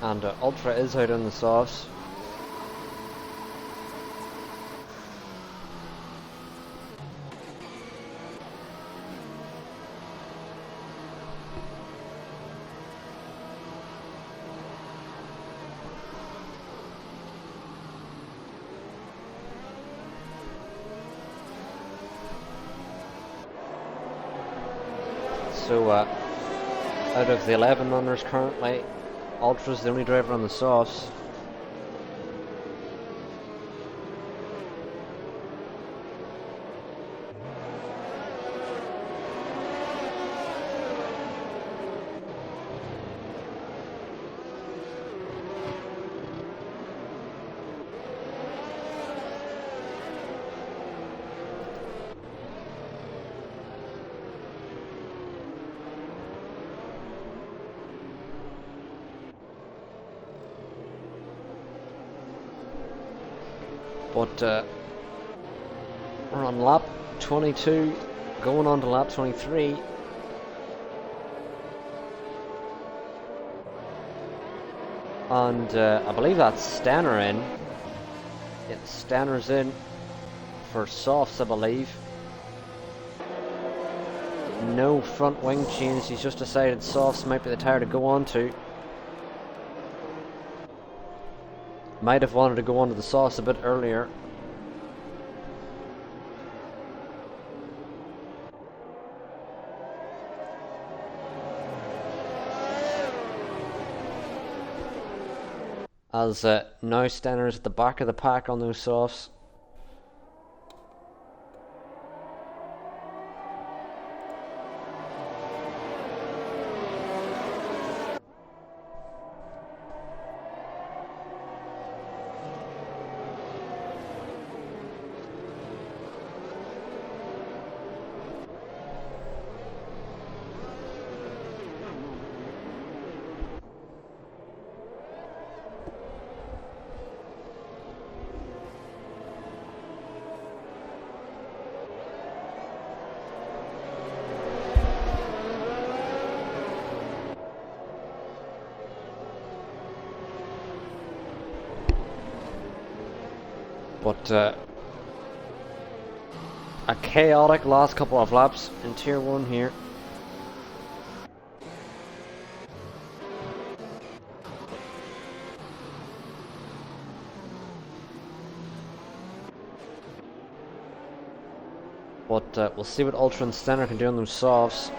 And Ultra is out on the softs. So out of the 11 runners currently, Ultra's the only driver on the softs. But we're on lap 22, going on to lap 23. And I believe that's Stanner in. Yeah, Stanner's in for softs, I believe. No front wing change, he's just decided softs might be the tyre to go on to. Might have wanted to go onto the softs a bit earlier. As now Stanner's at the back of the pack on those softs. But a chaotic last couple of laps in Tier 1 here. But we'll see what Ultra and Stenner can do on those softs,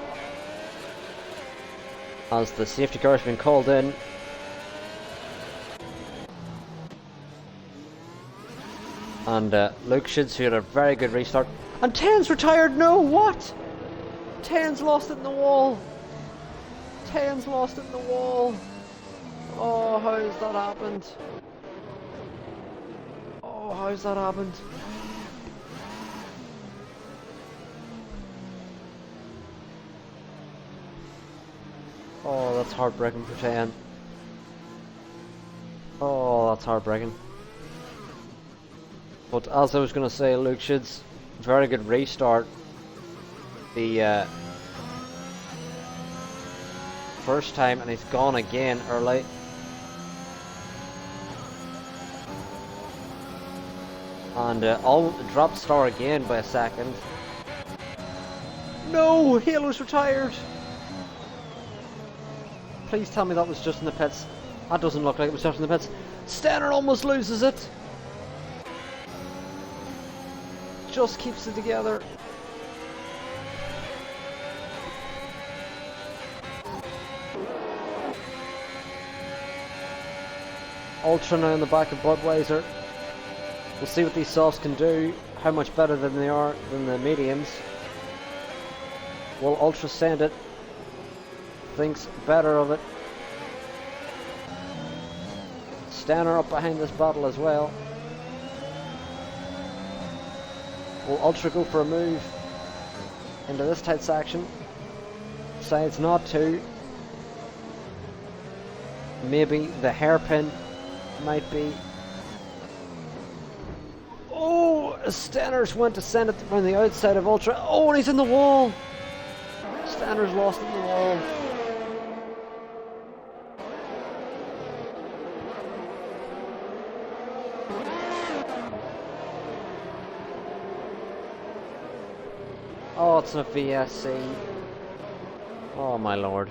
as the safety car has been called in. And Luke Schitz, who had a very good restart. And 10's retired! No, what? 10's lost it in the wall. 10's lost it in the wall. Oh, how's that happened? Oh, how's that happened? Oh, that's heartbreaking for 10. Oh, that's heartbreaking. But as I was going to say, Luke Shid's very good restart. The first time, and he's gone again early. And dropped Star again by a second. No, Halo's retired. Please tell me that was just in the pits. That doesn't look like it was just in the pits. Stenner almost loses it. Just keeps it together. Ultra now in the back of Budweiser. We'll see what these softs can do. How much better than they are than the mediums. Will Ultra send it? Thinks better of it. Stenner up behind this battle as well. Will Ultra go for a move into this tight section? Decides not to. Maybe the hairpin might be. Oh, Stenner's went to send it from the outside of Ultra. Oh, and he's in the wall. Stenner's lost it in the wall. Oh, it's a VSC. Oh my lord.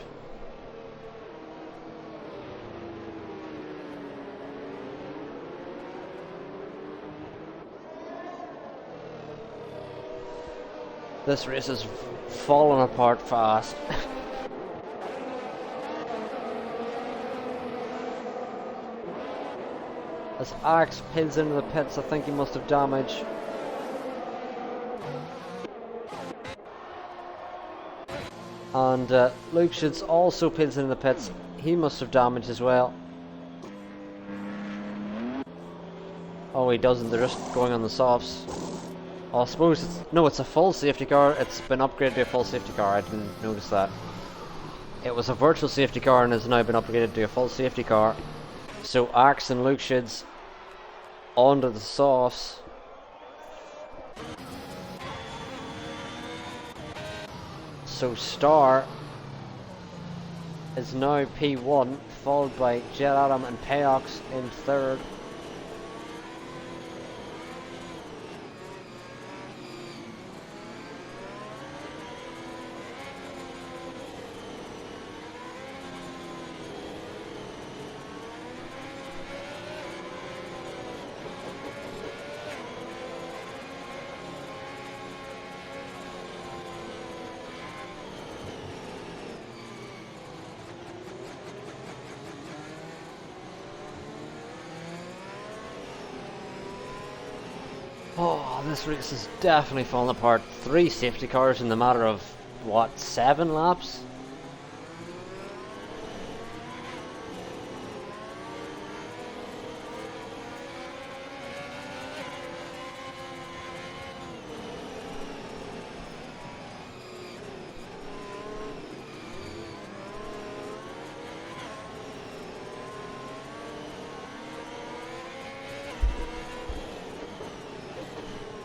This race is falling apart fast. As Axe pins into the pits, I think he must have damage. And Luke Shid's also pins into the pits. He must have damage as well. Oh, he doesn't. They're just going on the softs. Oh, I suppose it's... No, it's a full safety car. It's been upgraded to a full safety car. I didn't notice that. It was a virtual safety car and has now been upgraded to a full safety car. So Axe and Luke Shid's onto the softs. So Star is now P1, followed by Jet Adam and Payox in third. Oh, this race is definitely falling apart. 3 safety cars in the matter of, what, 7 laps?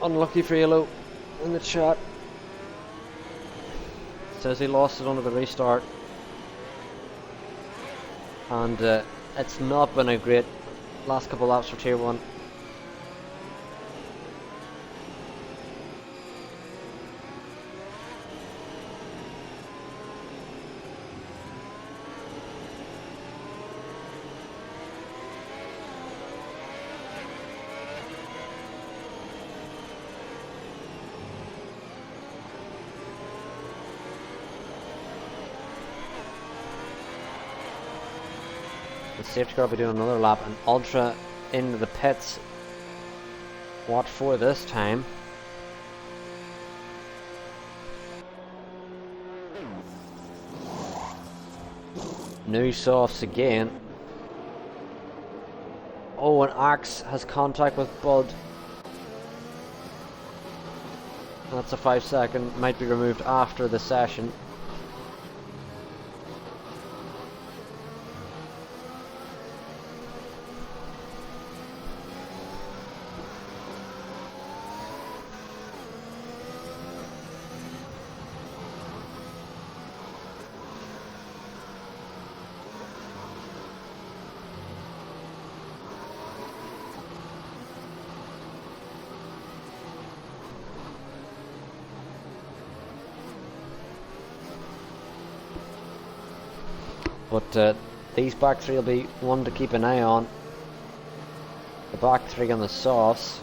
Unlucky for Halo in the chat. Says he lost it under the restart. And it's not been a great last couple laps for Tier 1. The safety car will be doing another lap, and Ultra into the pits. What for this time? New softs again. Oh, and Axe has contact with Bud. That's a 5-second, might be removed after the session. But these back three will be one to keep an eye on. The back three on the softs,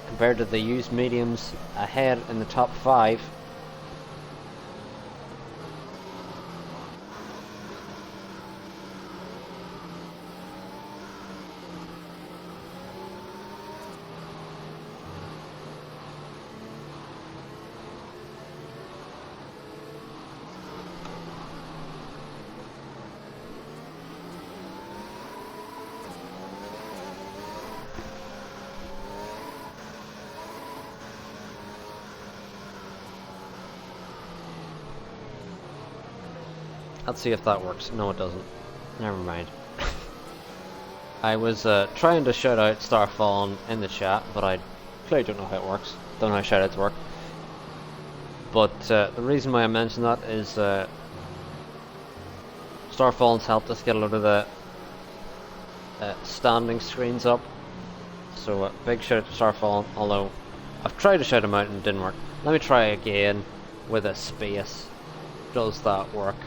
compared to the used mediums, ahead in the top 5. Let's see if that works. No, it doesn't. Never mind. I was trying to shout out Starfallen in the chat, but I clearly don't know how it works. Don't know how shoutouts work. But the reason why I mentioned that is Starfallen's helped us get a lot of the standing screens up. So big shout out to Starfallen, although I've tried to shout him out and it didn't work. Let me try again with a space. Does that work?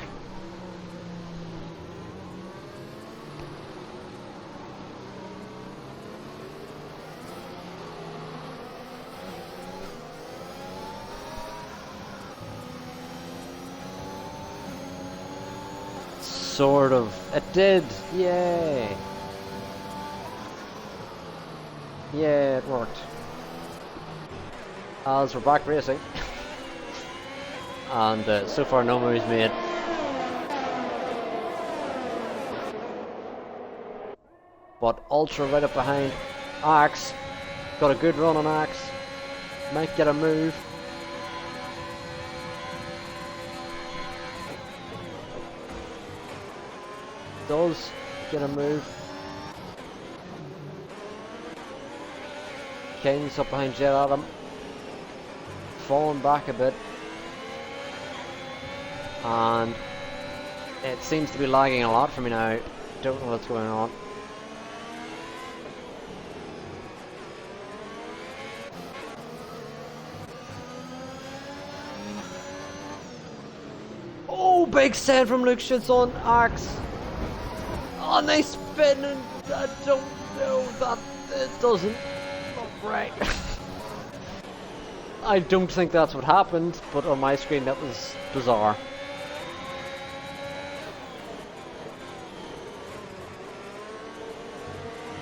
Sort of. It did! Yay! Yeah, it worked. As we're back racing. And so far no moves made. But Ultra right up behind Axe. Got a good run on Axe. Might get a move. Does get a move. King's up behind Jet Adam. Falling back a bit. And it seems to be lagging a lot for me now. Don't know what's going on. Oh, big send from Luke Schutz on Axe. Oh, nice spin, and I don't know that it doesn't look right. I don't think that's what happened, but on my screen that was bizarre.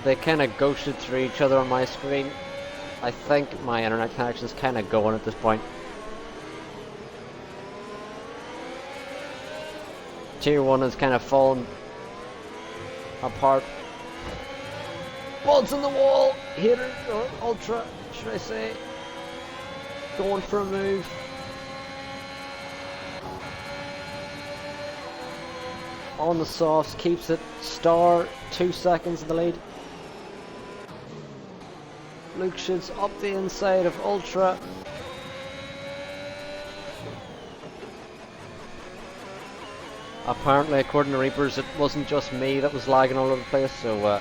They kind of ghosted through each other on my screen. I think my internet connection's kind of going at this point. Tier 1 has kind of fallen apart. Balls in the wall! Hitter or Ultra, should I say. Going for a move. On the softs, keeps it. Star, 2 seconds in the lead. Luke Schutz up the inside of Ultra. Apparently, according to Reapers, it wasn't just me that was lagging all over the place, so I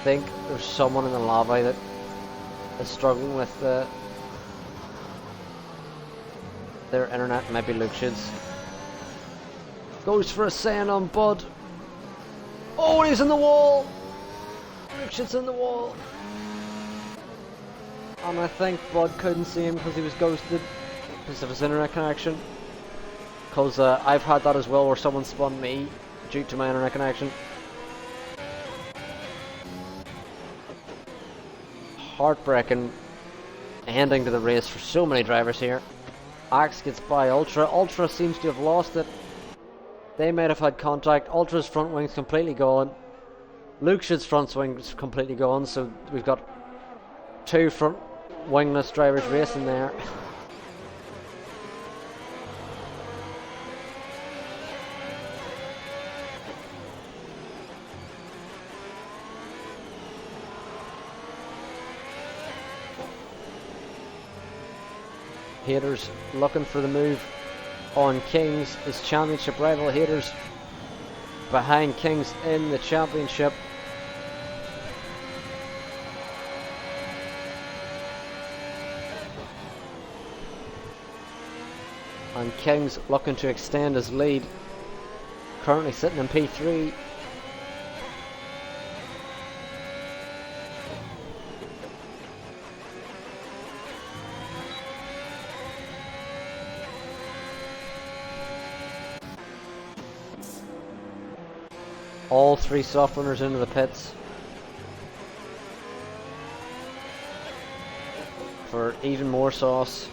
think there's someone in the lobby that is struggling with their internet, maybe Luke Schutz. Goes for a send on Bud. Oh, he's in the wall! Luke Schutz in the wall. And I think Bud couldn't see him because he was ghosted because of his internet connection. Because I've had that as well, where someone spun me due to my internet connection. Heartbreaking ending to the race for so many drivers here. Axe gets by Ultra. Ultra seems to have lost it. They might have had contact. Ultra's front wing's completely gone. Luke Schutz's front wing's completely gone, so we've got 2 front wingless drivers racing there. Haters looking for the move on Kings, his championship rival. Haters behind Kings in the championship. And Kings looking to extend his lead currently sitting in P3. All three soft runners into the pits for even more sauce.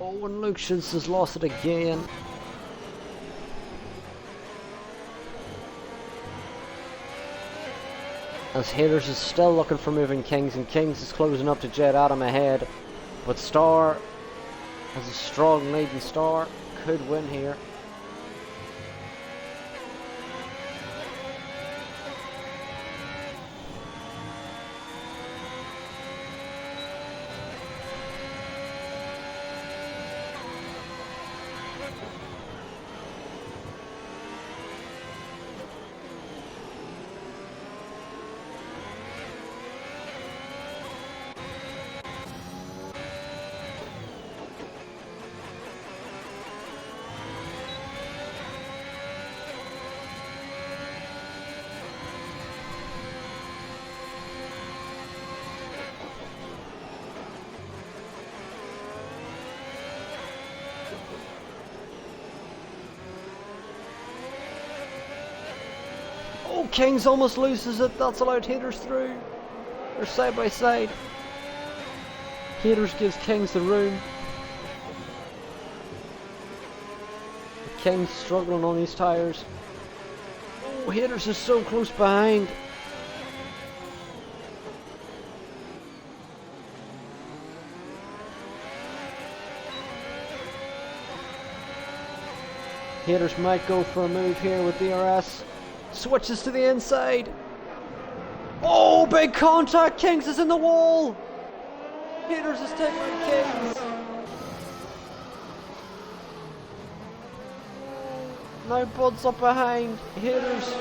Oh, and Luke Schultz has lost it again. As Haters is still looking for moving Kings, and Kings is closing up to Jet Adam ahead. But Star has a strong lead, and Star could win here. Oh, Kings almost loses it. That's allowed Haters through. They're side by side. Haters gives Kings the room. Kings struggling on these tyres. Oh, Haters is so close behind. Haters might go for a move here with DRS. Switches to the inside. Oh, big contact. Kings is in the wall. Haters is taking on Kings. Now Bud's up behind. Haters.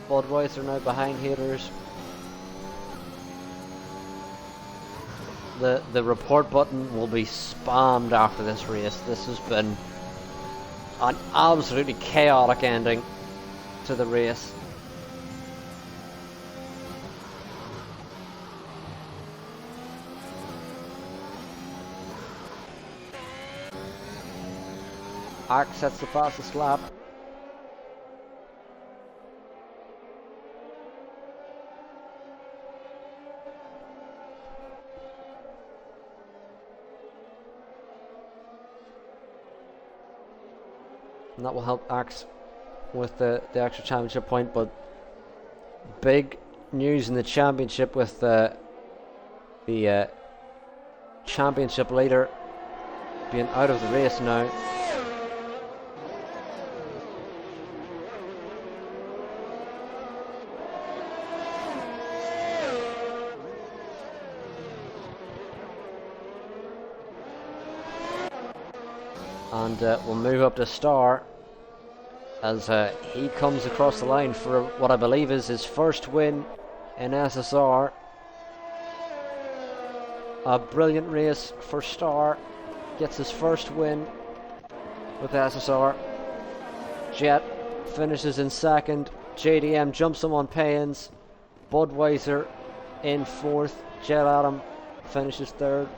Budweiser now behind Haters. The report button will be spammed after this race. This has been an absolutely chaotic ending to the race. Ark sets the fastest lap. And that will help Axe with the extra championship point, but big news in the championship with the championship leader being out of the race now. And we'll move up to Star as he comes across the line for what I believe is his first win in SSR. A brilliant race for Star, gets his first win with SSR. Jet finishes in second, JDM jumps him on Paynes, Budweiser in fourth, Jet Adam finishes third.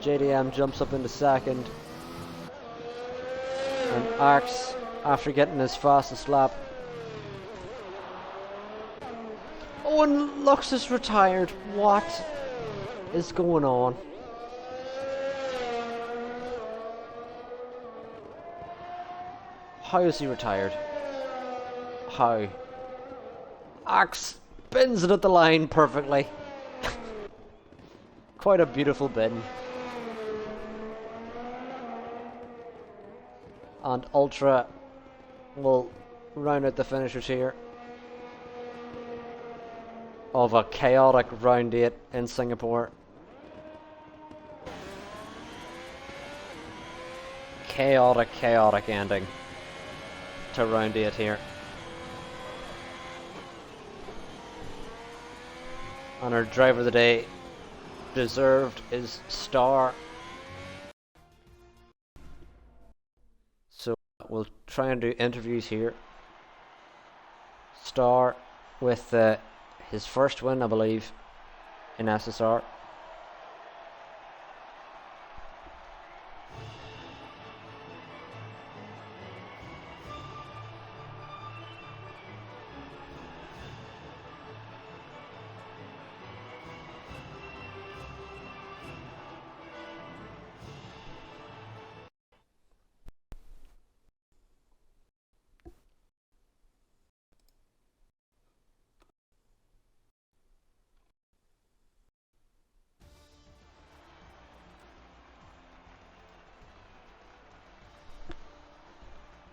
JDM jumps up into second. And Axe, after getting his fastest lap. Oh, and Lux is retired. What is going on? How is he retired? How? Axe bins it at the line perfectly. Quite a beautiful bin. And Ultra will round out the finishers here of a chaotic round 8 in Singapore. Chaotic ending to round 8 here. And our driver of the day, deserved, is Star. So we'll try and do interviews here. Star with his first win, I believe, in SSR.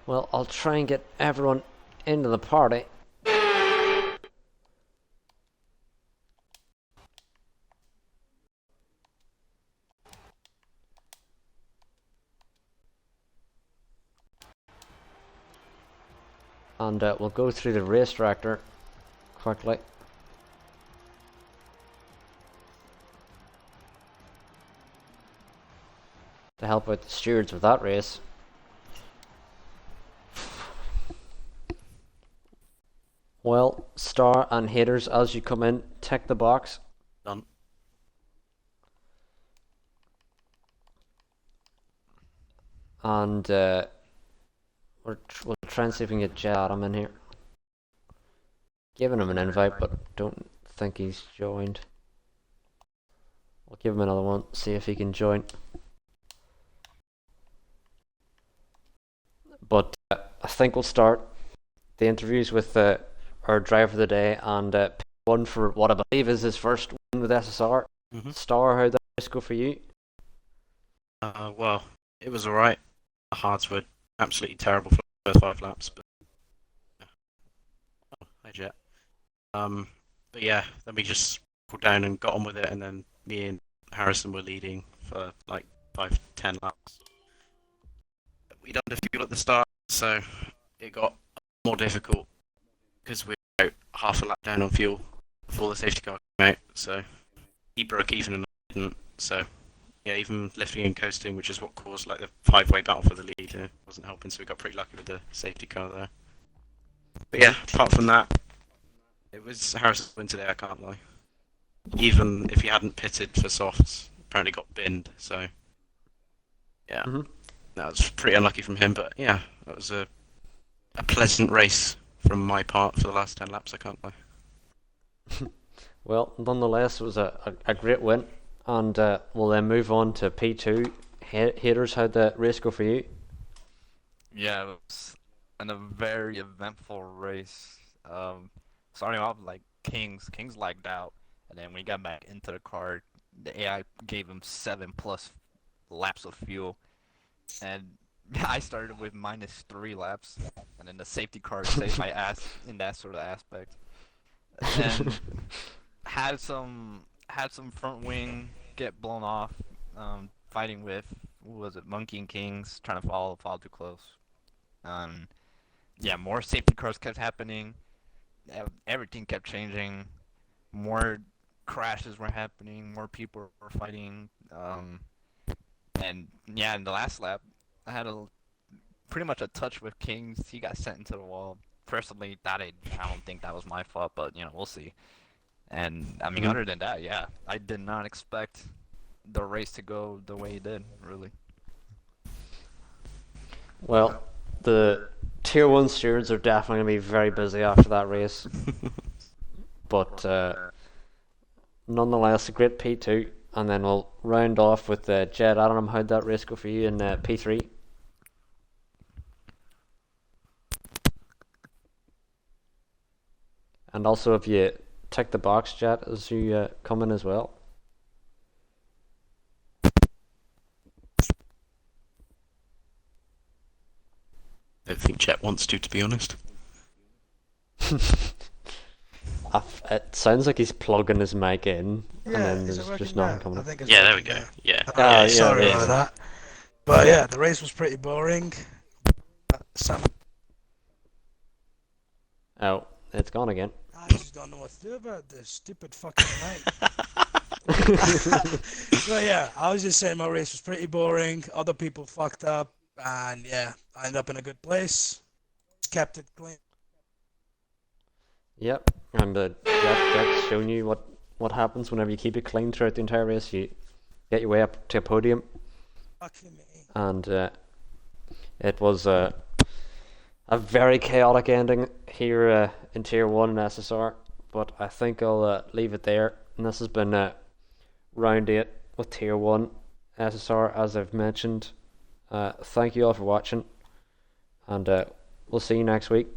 Well, I'll try and get everyone into the party. And we'll go through the race director quickly. To help out the stewards with that race. Well, Star and haters, as you come in, tick the box. Done. And we'll try and see if we can get Jed Adam in here. Giving him an invite, but don't think he's joined. I'll give him another one, see if he can join. But I think we'll start the interviews with our driver of the day, and pick one for what I believe is his first win with SSR. Star, how'd that race go for you? Well, it was alright. The hards were absolutely terrible for the first 5 laps, but oh, hi Jet. But yeah, then we just pulled down and got on with it, and then me and Harrison were leading for like 5-10 laps. We done fuel at the start, so it got more difficult because we were about half a lap down on fuel before the safety car came out. So he broke even and I didn't. So yeah, even lifting and coasting, which is what caused like the 5-way battle for the lead, wasn't helping. So we got pretty lucky with the safety car there. But yeah, apart from that, it was Harrison's win today. I can't lie. Even if he hadn't pitted for softs, apparently got binned. So yeah. That was pretty unlucky from him, but yeah, that was a pleasant race from my part for the last 10 laps, I can't lie. Well, nonetheless, it was a great win, and we'll then move on to P2. Haters, how'd the race go for you? Yeah, it was a very eventful race. Starting off like Kings lagged out, and then when we got back into the car, the AI gave him 7+ laps of fuel. And I started with -3 laps, and then the safety car saved my ass in that sort of aspect. And had some front wing get blown off, fighting with what was it, Monkey and Kings, trying to fall too close. Yeah, more safety cars kept happening. Everything kept changing. More crashes were happening. More people were fighting. And yeah, in the last lap, I had pretty much a touch with Kings. He got sent into the wall. Personally, I don't think that was my fault, but we'll see. And I mean, other than that, yeah, I did not expect the race to go the way it did, really. Well, the Tier 1 stewards are definitely going to be very busy after that race. But nonetheless, a great P2. And then we'll round off with Jed. I don't know how'd that race go for you in P3? And also, if you tick the box, Jed, as you come in as well. I don't think Chet wants to be honest. It sounds like he's plugging his mic in, and Yeah, then is it there's working just nothing now? coming I up. think it's Yeah, there we working go. now. Yeah. yeah, Sorry yeah. about that. But yeah, the race was pretty boring. Sam, Oh, it's gone again. I just don't know what to do about this stupid fucking mic. But yeah, I was just saying my race was pretty boring. Other people fucked up, and yeah, I ended up in a good place. Kept it clean. Yep, and that's showing you what happens whenever you keep it clean throughout the entire race. You get your way up to a podium, Fucking me. and it was a very chaotic ending here in Tier 1 in SSR, but I think I'll leave it there. And this has been Round 8 with Tier 1 SSR, as I've mentioned. Thank you all for watching, and we'll see you next week.